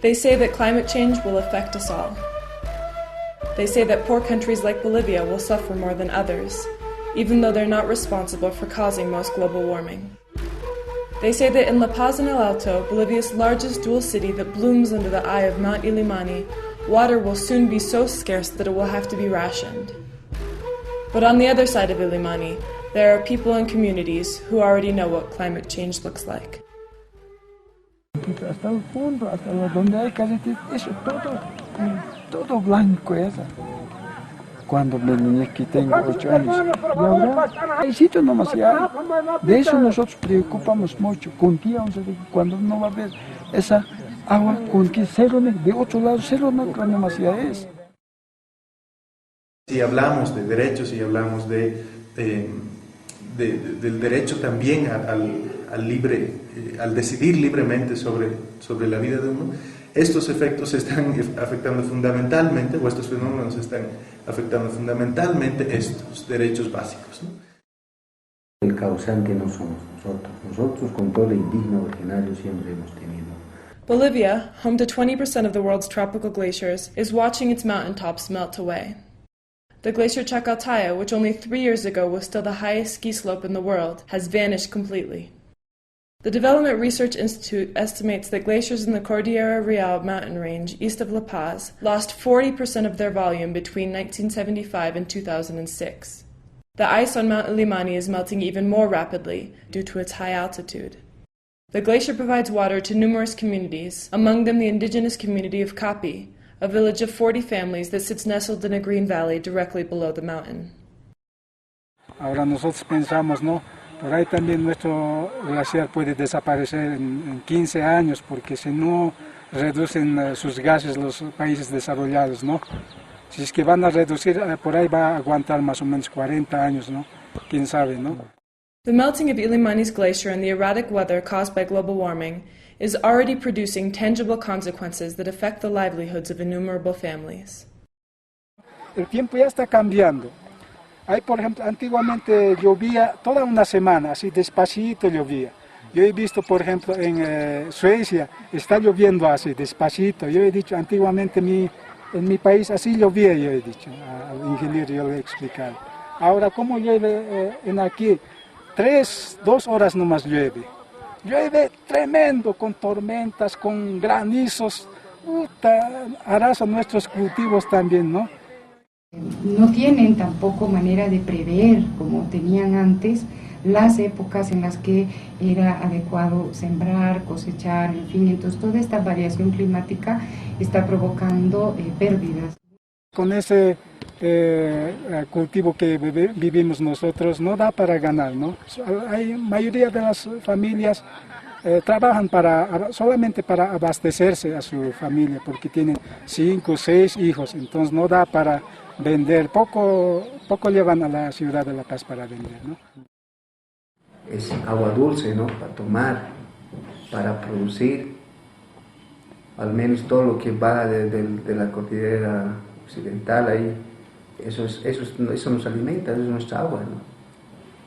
They say that climate change will affect us all. They say that poor countries like Bolivia will suffer more than others, even though they're not responsible for causing most global warming. They say that in La Paz and El Alto, Bolivia's largest dual city that blooms under the eye of Mount Illimani, water will soon be so scarce that it will have to be rationed. But on the other side of Illimani, there are people and communities who already know what climate change looks like. Hasta el fondo, hasta donde hay carretera, eso todo blanco eso. Cuando me niñez que tengo 8 años, y ahora hay sitio nomás ya. De eso nosotros preocupamos mucho. Con que cuando no va a haber esa agua, con que cero de otro lado, cero nomás ya es. Si hablamos de derechos y hablamos del derecho también al decidir libremente sobre la vida de uno, estos efectos están afectando fundamentalmente, o estos fenómenos están afectando fundamentalmente estos derechos básicos, ¿no? El causante no somos nosotros. Nosotros con todo el indigno originario siempre hemos tenido. Bolivia, home to 20% of the world's tropical glaciers, is watching its mountaintops melt away. The glacier Chacaltaya, which only 3 years ago was still the highest ski slope in the world, has vanished completely. The Development Research Institute estimates that glaciers in the Cordillera Real mountain range east of La Paz lost 40% of their volume between 1975 and 2006. The ice on Mount Illimani is melting even more rapidly due to its high altitude. The glacier provides water to numerous communities, among them the indigenous community of Capi, a village of 40 families that sits nestled in a green valley directly below the mountain. Ahora nosotros pensamos, ¿no? Por ahí también nuestro glaciar puede desaparecer en 15 años porque si no reducen sus gases los países desarrollados, ¿no? Si es que van a reducir, por ahí va a aguantar más o menos 40 años, ¿no? ¿Quién sabe, no? The melting of Illimani's glacier and the erratic weather caused by global warming is already producing tangible consequences that affect the livelihoods of innumerable families. El tiempo ya está cambiando. Ahí, por ejemplo, antiguamente llovía toda una semana, así despacito llovía. Yo he visto, por ejemplo, en Suecia, está lloviendo así, despacito. Yo he dicho, antiguamente en mi país así llovía, yo he dicho, al ingeniero yo le he explicado. Ahora, ¿cómo llueve en aquí? 2 horas nomás llueve. Llueve tremendo, con tormentas, con granizos. Arrasa nuestros cultivos también, ¿no? No tienen tampoco manera de prever, como tenían antes, las épocas en las que era adecuado sembrar, cosechar, en fin. Entonces toda esta variación climática está provocando pérdidas. Con ese cultivo que vivimos nosotros no da para ganar, ¿no? Hay mayoría de las familias trabajan solamente para abastecerse a su familia porque tienen 5 o 6 hijos, entonces no da para vender, poco llevan a la ciudad de La Paz para vender, ¿no? Es agua dulce, ¿no? Para tomar, para producir, al menos todo lo que va de la cordillera occidental ahí, eso nos alimenta, eso es nuestra agua, ¿no?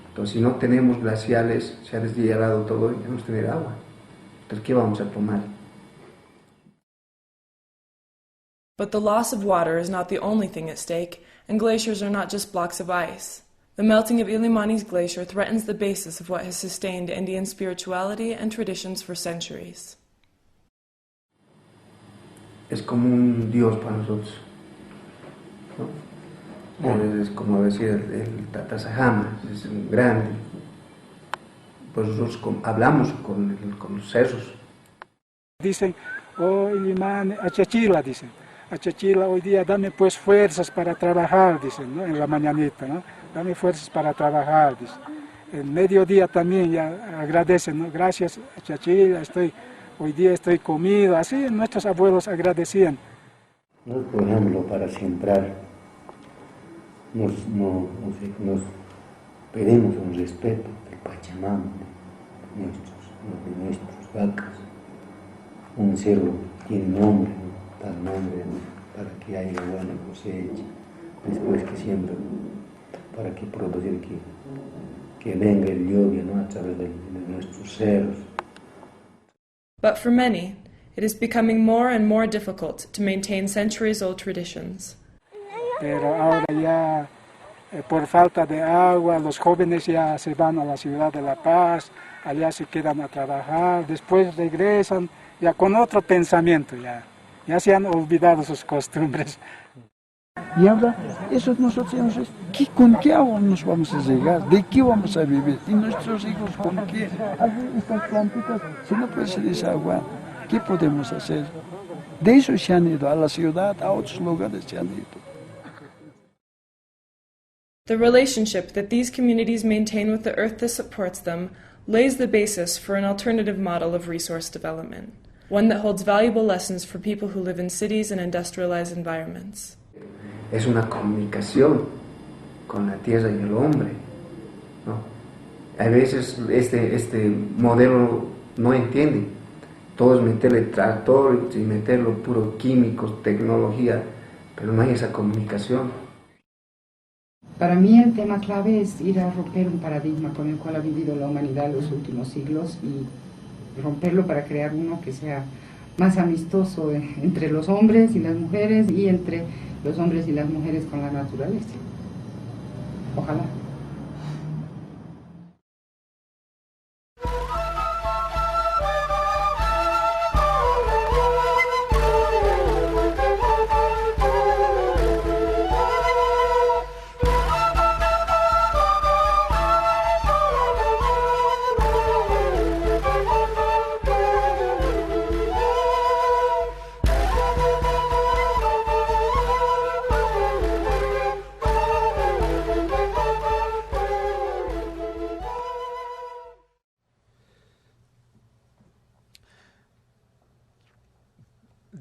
Entonces si no tenemos glaciales, se ha deshielado todo y no vamos a tener agua. Entonces ¿qué vamos a tomar? But the loss of water is not the only thing at stake, and glaciers are not just blocks of ice. The melting of Illimani's glacier threatens the basis of what has sustained Indian spirituality and traditions for centuries. Es como un Dios para nosotros, ¿no? Es como decir el Tatasajama, es un grande. Pues nosotros hablamos con los cerros. Dicen, oh Ilimán, Achachila, dicen. Achachila, hoy día dame pues fuerzas para trabajar, dicen, ¿no? En la mañanita, ¿no? Dame fuerzas para trabajar, dicen. En mediodía también ya agradecen, ¿no? Gracias Achachila, hoy día estoy comido. Así nuestros abuelos agradecían. Nosotros, por ejemplo, para sembrar, nos pedimos un respeto del Pachamama, de nuestras vacas. Un cerro tiene nombre, ¿no? Tal nombre, ¿no? Para que haya buena cosecha, después que siembra, para que producir que venga el lluvia, ¿no? A través de nuestros cerros. But for many, it is becoming more and more difficult to maintain centuries-old traditions. Pero ahora ya, por falta de agua, los jóvenes ya se van a la ciudad de La Paz, allá se quedan a trabajar, después regresan ya con otro pensamiento, ya se han olvidado sus costumbres. Y ahora, eso nosotros, ¿con qué agua nos vamos a llegar? ¿De qué vamos a vivir? ¿Y nuestros hijos con qué? Estas plantitas, si no puede ser esa agua, ¿qué podemos hacer? De eso se han ido a la ciudad, a otros lugares se han ido. The relationship that these communities maintain with the earth that supports them lays the basis for an alternative model of resource development, one that holds valuable lessons for people who live in cities and industrialized environments. Es una comunicación con la tierra y el hombre, ¿no? A veces este modelo no entiende. Todos meterle tractor y meterlo puro químicos, tecnología, pero no hay esa comunicación. Para mí el tema clave es ir a romper un paradigma con el cual ha vivido la humanidad en los últimos siglos y romperlo para crear uno que sea más amistoso entre los hombres y las mujeres y entre los hombres y las mujeres con la naturaleza. Ojalá.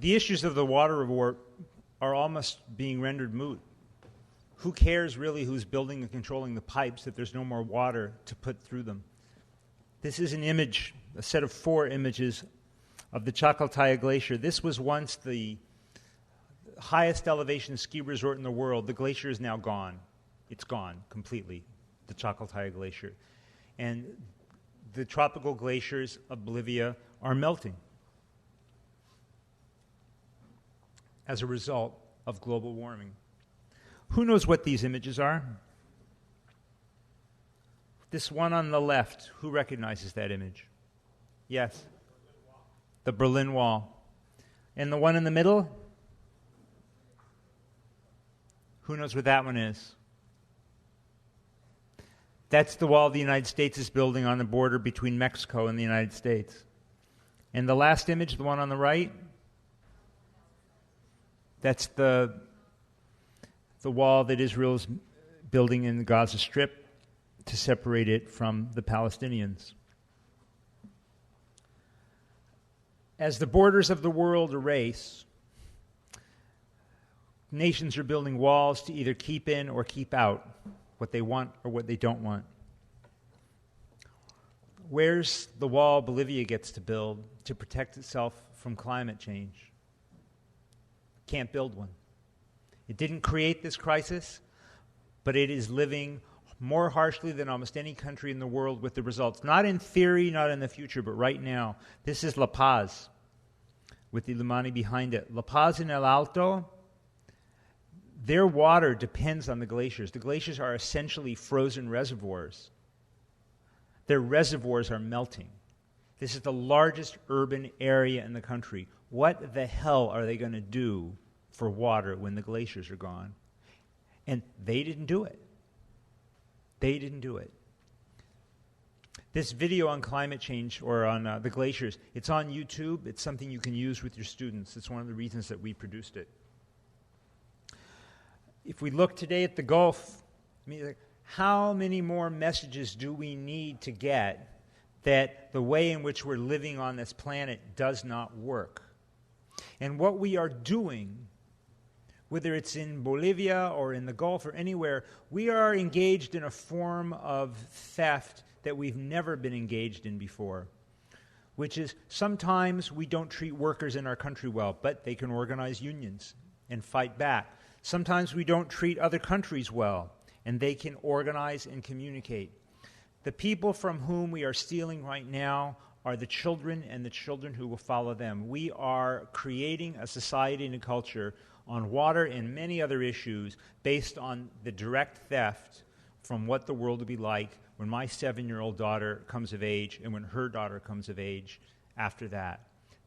The issues of the water war are almost being rendered moot. Who cares really who's building and controlling the pipes if there's no more water to put through them? This is an image, a set of 4 images of the Chacaltaya Glacier. This was once the highest elevation ski resort in the world. The glacier is now gone. It's gone completely, the Chacaltaya Glacier. And the tropical glaciers of Bolivia are melting as a result of global warming. Who knows what these images are? This one on the left, who recognizes that image? Yes? The Berlin Wall. And the one in the middle? Who knows what that one is? That's the wall the United States is building on the border between Mexico and the United States. And the last image, the one on the right, that's the wall that Israel is building in the Gaza Strip to separate it from the Palestinians. As the borders of the world erase, nations are building walls to either keep in or keep out what they want or what they don't want. Where's the wall Bolivia gets to build to protect itself from climate change? Can't build one. It didn't create this crisis, but it is living more harshly than almost any country in the world with the results. Not in theory, not in the future, but right now. This is La Paz, with the Illimani behind it. La Paz and El Alto, their water depends on the glaciers. The glaciers are essentially frozen reservoirs. Their reservoirs are melting. This is the largest urban area in the country. What the hell are they going to do for water when the glaciers are gone? And they didn't do it. They didn't do it. This video on climate change or on the glaciers, it's on YouTube. It's something you can use with your students. It's one of the reasons that we produced it. If we look today at the Gulf, I mean, how many more messages do we need to get that the way in which we're living on this planet does not work? And what we are doing, whether it's in Bolivia or in the Gulf or anywhere, we are engaged in a form of theft that we've never been engaged in before, which is sometimes we don't treat workers in our country well, but they can organize unions and fight back. Sometimes we don't treat other countries well, and they can organize and communicate. The people from whom we are stealing right now are the children and the children who will follow them. We are creating a society and a culture on water and many other issues based on the direct theft from what the world will be like when my 7-year-old daughter comes of age and when her daughter comes of age after that.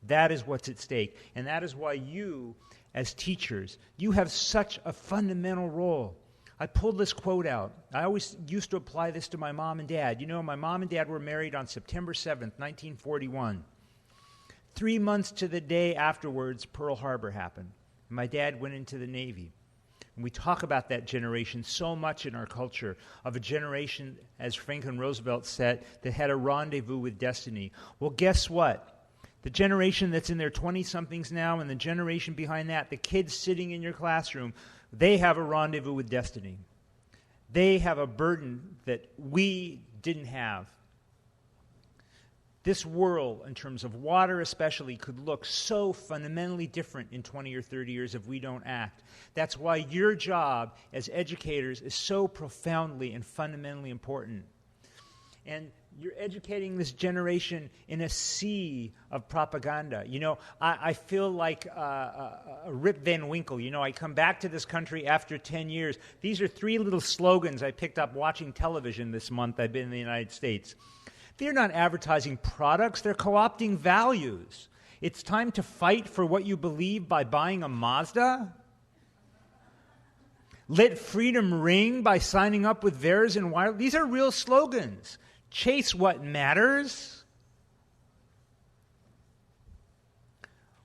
That is what's at stake. And that is why you, as teachers, you have such a fundamental role. I pulled this quote out. I always used to apply this to my mom and dad. You know, my mom and dad were married on September 7th, 1941. 3 months to the day afterwards, Pearl Harbor happened. And my dad went into the Navy. And we talk about that generation so much in our culture, of a generation, as Franklin Roosevelt said, that had a rendezvous with destiny. Well, guess what? The generation that's in their 20-somethings now and the generation behind that, the kids sitting in your classroom, they have a rendezvous with destiny. They have a burden that we didn't have. This world, in terms of water especially, could look so fundamentally different in 20 or 30 years if we don't act. That's why your job as educators is so profoundly and fundamentally important. And you're educating this generation in a sea of propaganda. You know, I feel like Rip Van Winkle. You know, I come back to this country after 10 years. These are 3 little slogans I picked up watching television this month. I've been in the United States. They're not advertising products. They're co-opting values. It's time to fight for what you believe by buying a Mazda. Let freedom ring by signing up with Verizon Wireless. These are real slogans. Chase what matters.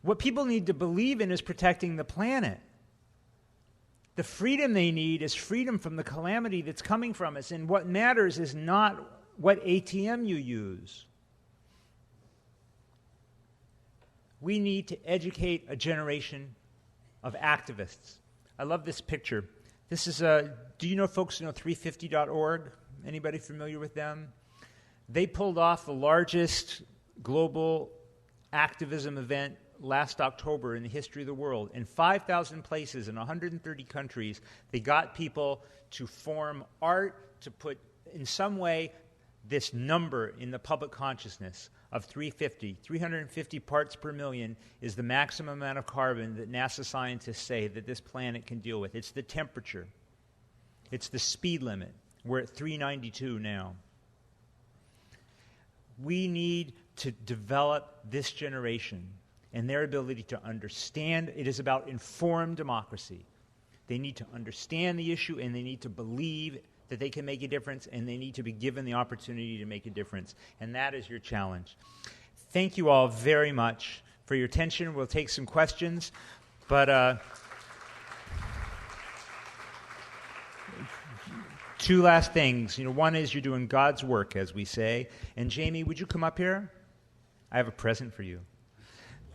What people need to believe in is protecting the planet. The freedom they need is freedom from the calamity that's coming from us. And what matters is not what ATM you use. We need to educate a generation of activists. I love this picture. This is do you know folks know 350.org? Anybody familiar with them? They pulled off the largest global activism event last October in the history of the world. In 5,000 places in 130 countries, they got people to form art, to put in some way this number in the public consciousness of 350. 350 parts per million is the maximum amount of carbon that NASA scientists say that this planet can deal with. It's the temperature. It's the speed limit. We're at 392 now. We need to develop this generation and their ability to understand. It is about informed democracy. They need to understand the issue, and they need to believe that they can make a difference, and they need to be given the opportunity to make a difference. And that is your challenge. Thank you all very much for your attention. We'll take some questions, but 2 last things. You know, one is you're doing God's work, as we say. And Jamie, would you come up here? I have a present for you.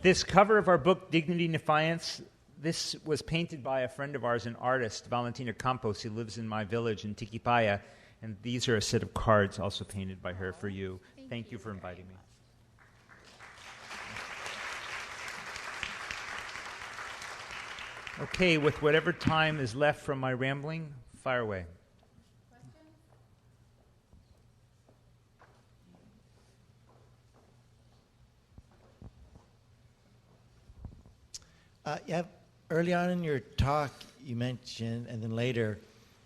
This cover of our book, Dignity and Defiance, this was painted by a friend of ours, an artist, Valentina Campos, who lives in my village in Tiquipaya. And these are a set of cards also painted by her for you. Thank you for inviting me. Okay, with whatever time is left from my rambling, fire away. Yeah, early on in your talk, you mentioned, and then later,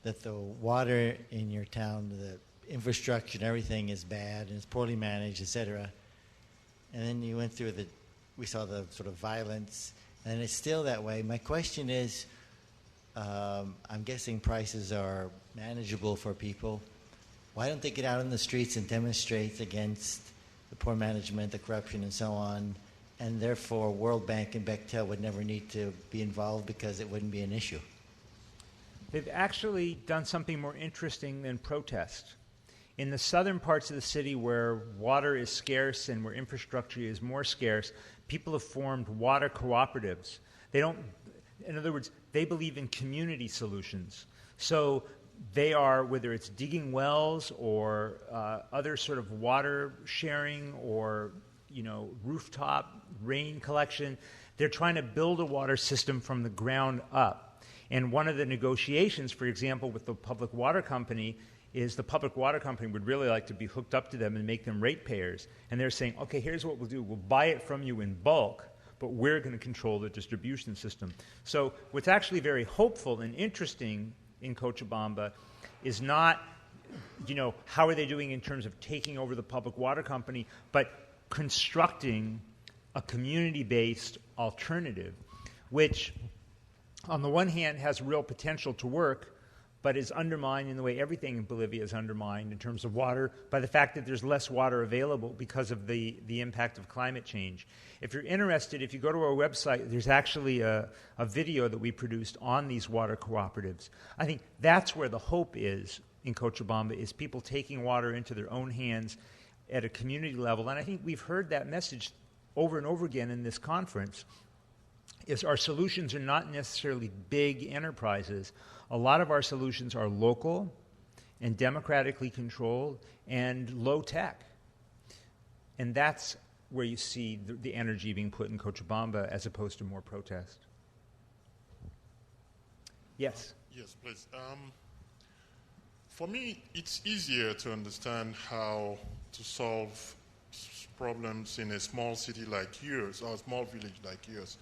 that the water in your town, the infrastructure and everything is bad and it's poorly managed, etc. And then you went through we saw the sort of violence, and it's still that way. My question is, I'm guessing prices are manageable for people. Why don't they get out on the streets and demonstrate against the poor management, the corruption, and so on? And therefore, World Bank and Bechtel would never need to be involved because it wouldn't be an issue. They've actually done something more interesting than protest. In the southern parts of the city where water is scarce and where infrastructure is more scarce, people have formed water cooperatives. In other words, they believe in community solutions. So they are, whether it's digging wells or other sort of water sharing or rooftop rain collection, they're trying to build a water system from the ground up. And one of the negotiations, for example, with the public water company is the public water company would really like to be hooked up to them and make them ratepayers. And they're saying, okay, here's what we'll do. We'll buy it from you in bulk, but we're going to control the distribution system. So what's actually very hopeful and interesting in Cochabamba is not, how are they doing in terms of taking over the public water company, but constructing a community-based alternative, which on the one hand has real potential to work, but is undermined in the way everything in Bolivia is undermined in terms of water by the fact that there's less water available because of the impact of climate change. If you're interested, if you go to our website, there's actually a video that we produced on these water cooperatives. I think that's where the hope is in Cochabamba, is people taking water into their own hands at a community level. And I think we've heard that message over and over again in this conference, is our solutions are not necessarily big enterprises. A lot of our solutions are local and democratically controlled and low tech. And that's where you see the energy being put in Cochabamba as opposed to more protest. Yes? Yes, please. For me, it's easier to understand how to solve problems in a small city like yours, or a small village like yours.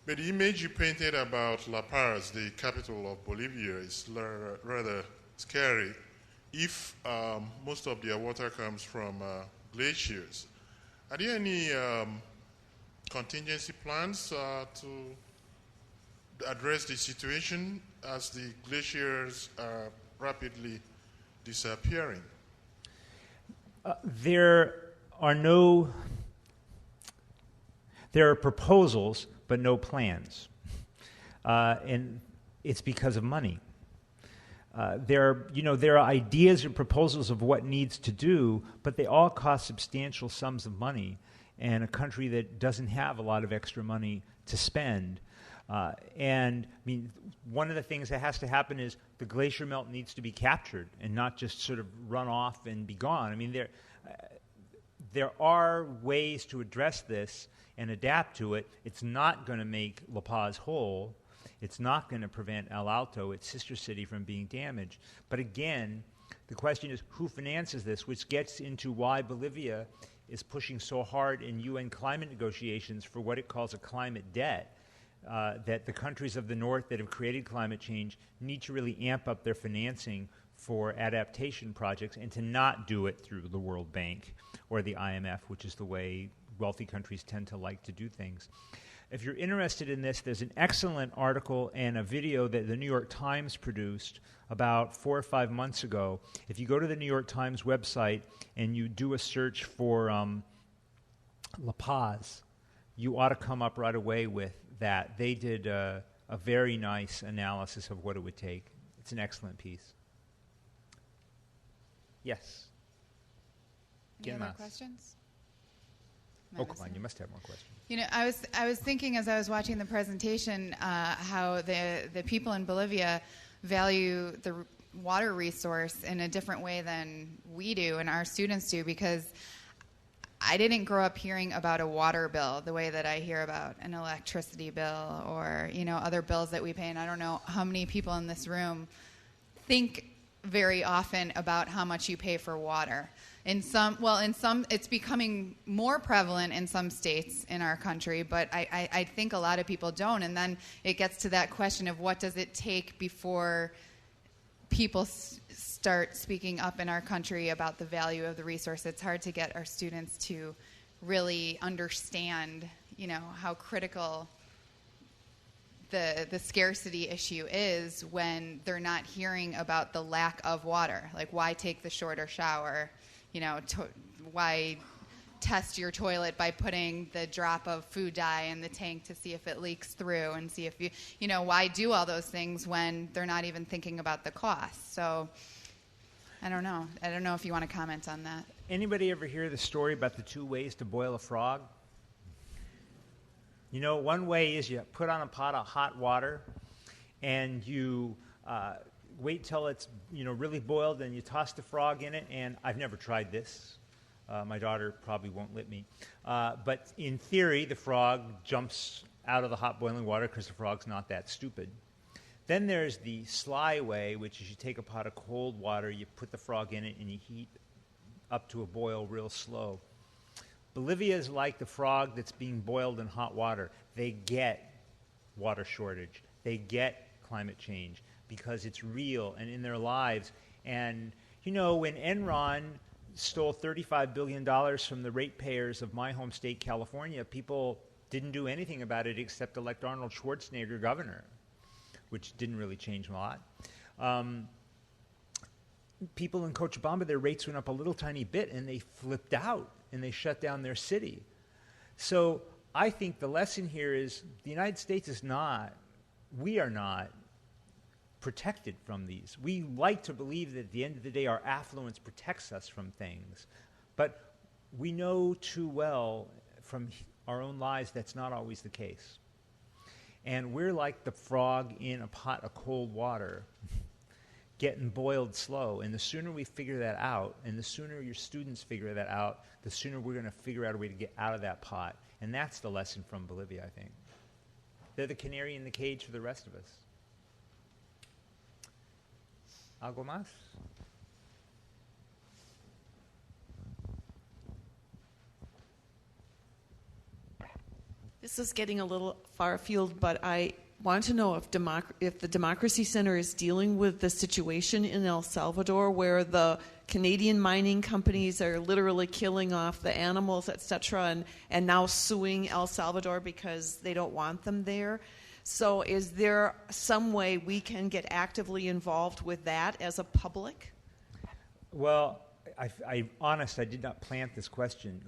But the image you painted about La Paz, the capital of Bolivia, is rather scary. If most of their water comes from glaciers, are there any contingency plans to address the situation as the glaciers are rapidly disappearing? There are proposals, but no plans. And it's because of money. There are ideas and proposals of what needs to do, but they all cost substantial sums of money. And a country that doesn't have a lot of extra money to spend. And I mean, one of the things that has to happen is the glacier melt needs to be captured and not just sort of run off and be gone. I mean, there are ways to address this and adapt to it. It's not going to make La Paz whole. It's not going to prevent El Alto, its sister city, from being damaged. But again, the question is who finances this, which gets into why Bolivia is pushing so hard in UN climate negotiations for what it calls a climate debt, that the countries of the north that have created climate change need to really amp up their financing for adaptation projects and to not do it through the World Bank or the IMF, which is the way wealthy countries tend to like to do things. If you're interested in this, there's an excellent article and a video that the New York Times produced about 4 or 5 months ago. If you go to the New York Times website and you do a search for La Paz, you ought to come up right away with that. They did a very nice analysis of what it would take. It's an excellent piece. Yes? Any other questions? Oh, come on, you must have more questions. You know, I was thinking as I was watching the presentation how the people in Bolivia value the water resource in a different way than we do and our students do, because I didn't grow up hearing about a water bill the way that I hear about an electricity bill or, other bills that we pay. And I don't know how many people in this room think very often about how much you pay for water. In some, it's becoming more prevalent in some states in our country, but I think a lot of people don't. And then it gets to that question of what does it take before people start speaking up in our country about the value of the resource. It's hard to get our students to really understand, how critical the scarcity issue is when they're not hearing about the lack of water. Like, why take the shorter shower? Why test your toilet by putting the drop of food dye in the tank to see if it leaks through and see if why do all those things when they're not even thinking about the cost? So I don't know. I don't know if you want to comment on that. Anybody ever hear the story about the 2 ways to boil a frog? One way is you put on a pot of hot water and you wait till it's really boiled and you toss the frog in it. And I've never tried this. My daughter probably won't let me. But in theory, the frog jumps out of the hot boiling water because the frog's not that stupid. Then there's the sly way, which is you take a pot of cold water, you put the frog in it, and you heat up to a boil real slow. Bolivia is like the frog that's being boiled in hot water. They get water shortage. They get climate change because it's real and in their lives. And, when Enron stole $35 billion from the ratepayers of my home state, California, people didn't do anything about it except elect Arnold Schwarzenegger governor, which didn't really change a lot. People in Cochabamba, their rates went up a little tiny bit, and they flipped out, and they shut down their city. So I think the lesson here is the United States we are not protected from these. We like to believe that at the end of the day our affluence protects us from things, but we know too well from our own lives that's not always the case. And we're like the frog in a pot of cold water getting boiled slow. And the sooner we figure that out, and the sooner your students figure that out, the sooner we're going to figure out a way to get out of that pot. And that's the lesson from Bolivia, I think. They're the canary in the cage for the rest of us. ¿Algo más? This is getting a little far afield, but I want to know if the Democracy Center is dealing with the situation in El Salvador where the Canadian mining companies are literally killing off the animals, etc., and now suing El Salvador because they don't want them there. So is there some way we can get actively involved with that as a public? Well, I'm honest, I did not plant this question.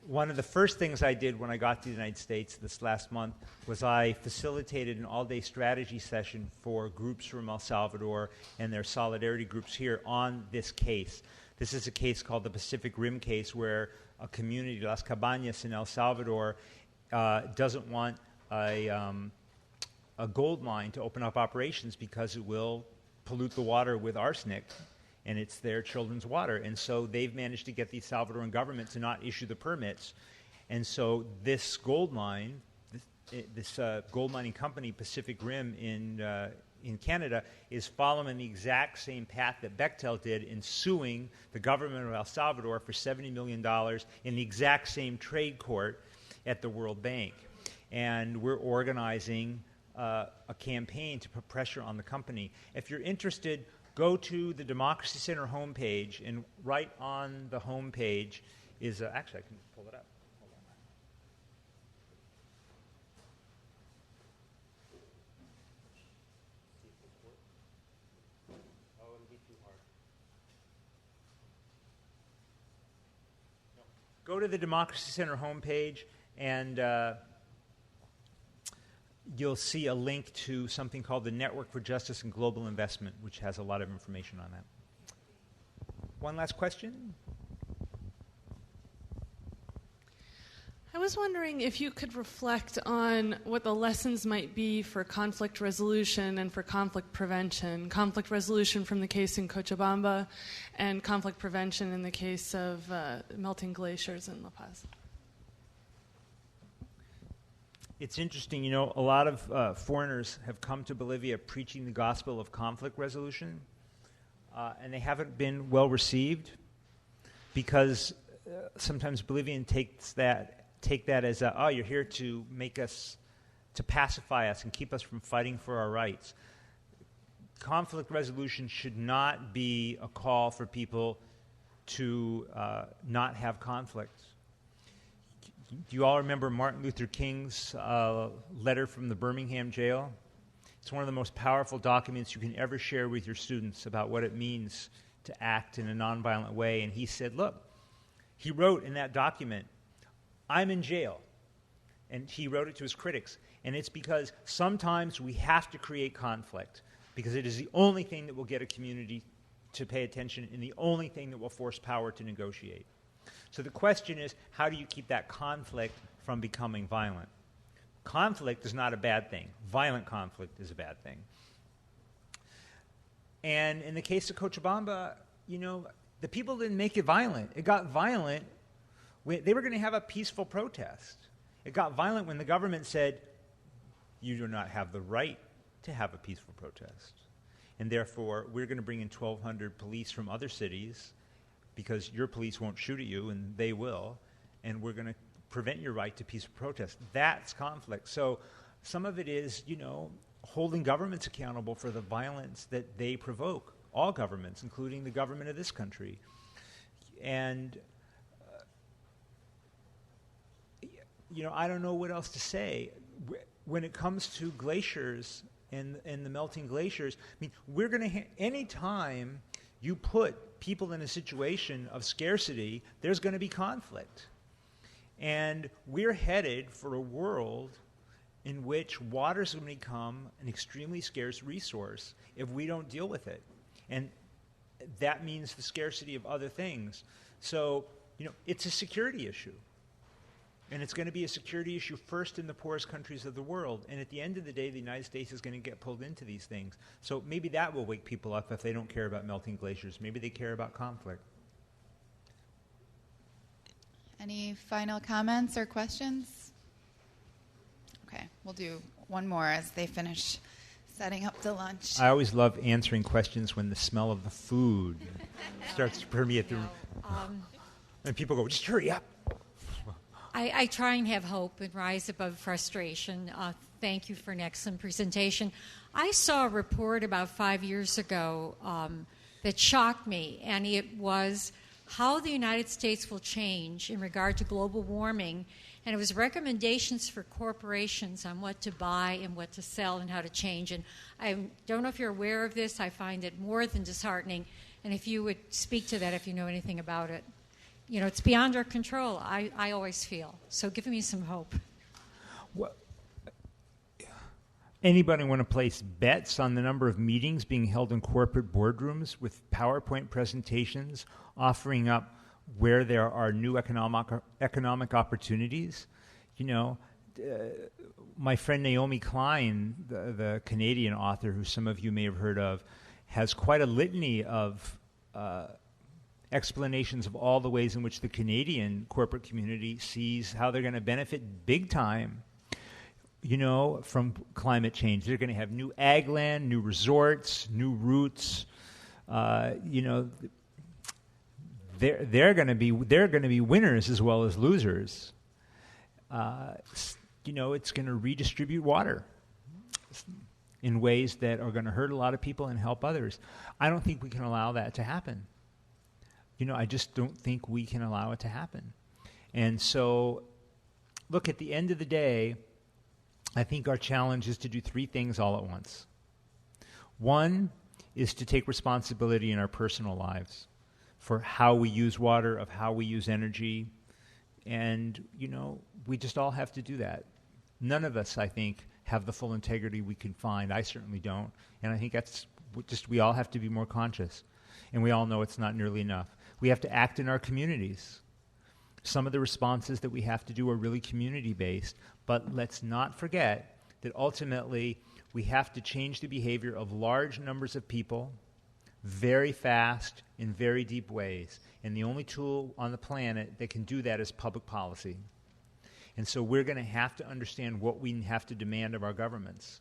One of the first things I did when I got to the United States this last month was I facilitated an all-day strategy session for groups from El Salvador and their solidarity groups here on this case. This is a case called the Pacific Rim case where a community, Las Cabañas in El Salvador, doesn't want a gold mine to open up operations because it will pollute the water with arsenic, and it's their children's water. And so they've managed to get the Salvadoran government to not issue the permits. And so this gold mine, this gold mining company, Pacific Rim in Canada, is following the exact same path that Bechtel did in suing the government of El Salvador for $70 million in the exact same trade court at the World Bank. And we're organizing a campaign to put pressure on the company. If you're interested, go to the Democracy Center homepage, and right on the homepage is actually I can pull it up. Hold on. Oh, it'll be too hard. No. Go to the Democracy Center homepage, and you'll see a link to something called the Network for Justice and Global Investment, which has a lot of information on that. One last question? I was wondering if you could reflect on what the lessons might be for conflict resolution and for conflict prevention. Conflict resolution from the case in Cochabamba and conflict prevention in the case of melting glaciers in La Paz. It's interesting, a lot of foreigners have come to Bolivia preaching the gospel of conflict resolution, and they haven't been well received because sometimes Bolivians take that as, you're here to to pacify us and keep us from fighting for our rights. Conflict resolution should not be a call for people to not have conflicts. Do you all remember Martin Luther King's letter from the Birmingham jail? It's one of the most powerful documents you can ever share with your students about what it means to act in a nonviolent way. And he said, look, he wrote in that document, I'm in jail. And he wrote it to his critics. And it's because sometimes we have to create conflict, because it is the only thing that will get a community to pay attention and the only thing that will force power to negotiate. So the question is, how do you keep that conflict from becoming violent? Conflict is not a bad thing. Violent conflict is a bad thing. And in the case of Cochabamba, the people didn't make it violent. It got violent when they were going to have a peaceful protest. It got violent when the government said, you do not have the right to have a peaceful protest. And therefore, we're going to bring in 1,200 police from other cities because your police won't shoot at you, and they will, and we're going to prevent your right to peaceful protest. That's conflict. So some of it is, holding governments accountable for the violence that they provoke, all governments, including the government of this country. And, I don't know what else to say. When it comes to glaciers and the melting glaciers, we're going to, any time you put people in a situation of scarcity, there's going to be conflict. And we're headed for a world in which water is going to become an extremely scarce resource if we don't deal with it. And that means the scarcity of other things. So, it's a security issue. And it's going to be a security issue first in the poorest countries of the world. And at the end of the day, the United States is going to get pulled into these things. So maybe that will wake people up if they don't care about melting glaciers. Maybe they care about conflict. Any final comments or questions? Okay, we'll do one more as they finish setting up the lunch. I always love answering questions when the smell of the food starts to permeate the room. And people go, just hurry up. I try and have hope and rise above frustration. Thank you for an excellent presentation. I saw a report about 5 years ago that shocked me, and it was how the United States will change in regard to global warming, and it was recommendations for corporations on what to buy and what to sell and how to change. And I don't know if you're aware of this. I find it more than disheartening, and if you would speak to that if you know anything about it. It's beyond our control, I always feel. So give me some hope. Well, anybody want to place bets on the number of meetings being held in corporate boardrooms with PowerPoint presentations offering up where there are new economic opportunities? My friend Naomi Klein, the Canadian author who some of you may have heard of, has quite a litany of explanations of all the ways in which the Canadian corporate community sees how they're going to benefit big time, from climate change. They're going to have new ag land, new resorts, new routes. They're going to be winners as well as losers. It's going to redistribute water in ways that are going to hurt a lot of people and help others. I don't think we can allow that to happen. I just don't think we can allow it to happen. And so, look, at the end of the day, I think our challenge is to do three things all at once. One is to take responsibility in our personal lives for how we use water, of how we use energy. And, we just all have to do that. None of us, I think, have the full integrity we can find. I certainly don't. And I think that's just, we all have to be more conscious. And we all know it's not nearly enough. We have to act in our communities. Some of the responses that we have to do are really community-based, but let's not forget that ultimately we have to change the behavior of large numbers of people very fast in very deep ways. And the only tool on the planet that can do that is public policy. And so we're going to have to understand what we have to demand of our governments.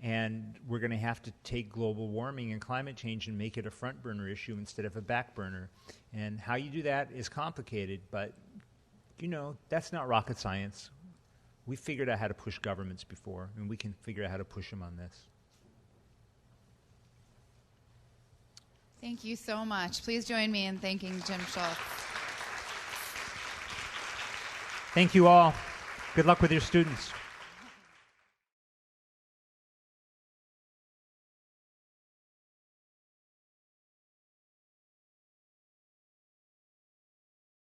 And we're going to have to take global warming and climate change and make it a front burner issue instead of a back burner. And how you do that is complicated, but, that's not rocket science. We figured out how to push governments before, and we can figure out how to push them on this. Thank you so much. Please join me in thanking Jim Schultz. Thank you all. Good luck with your students.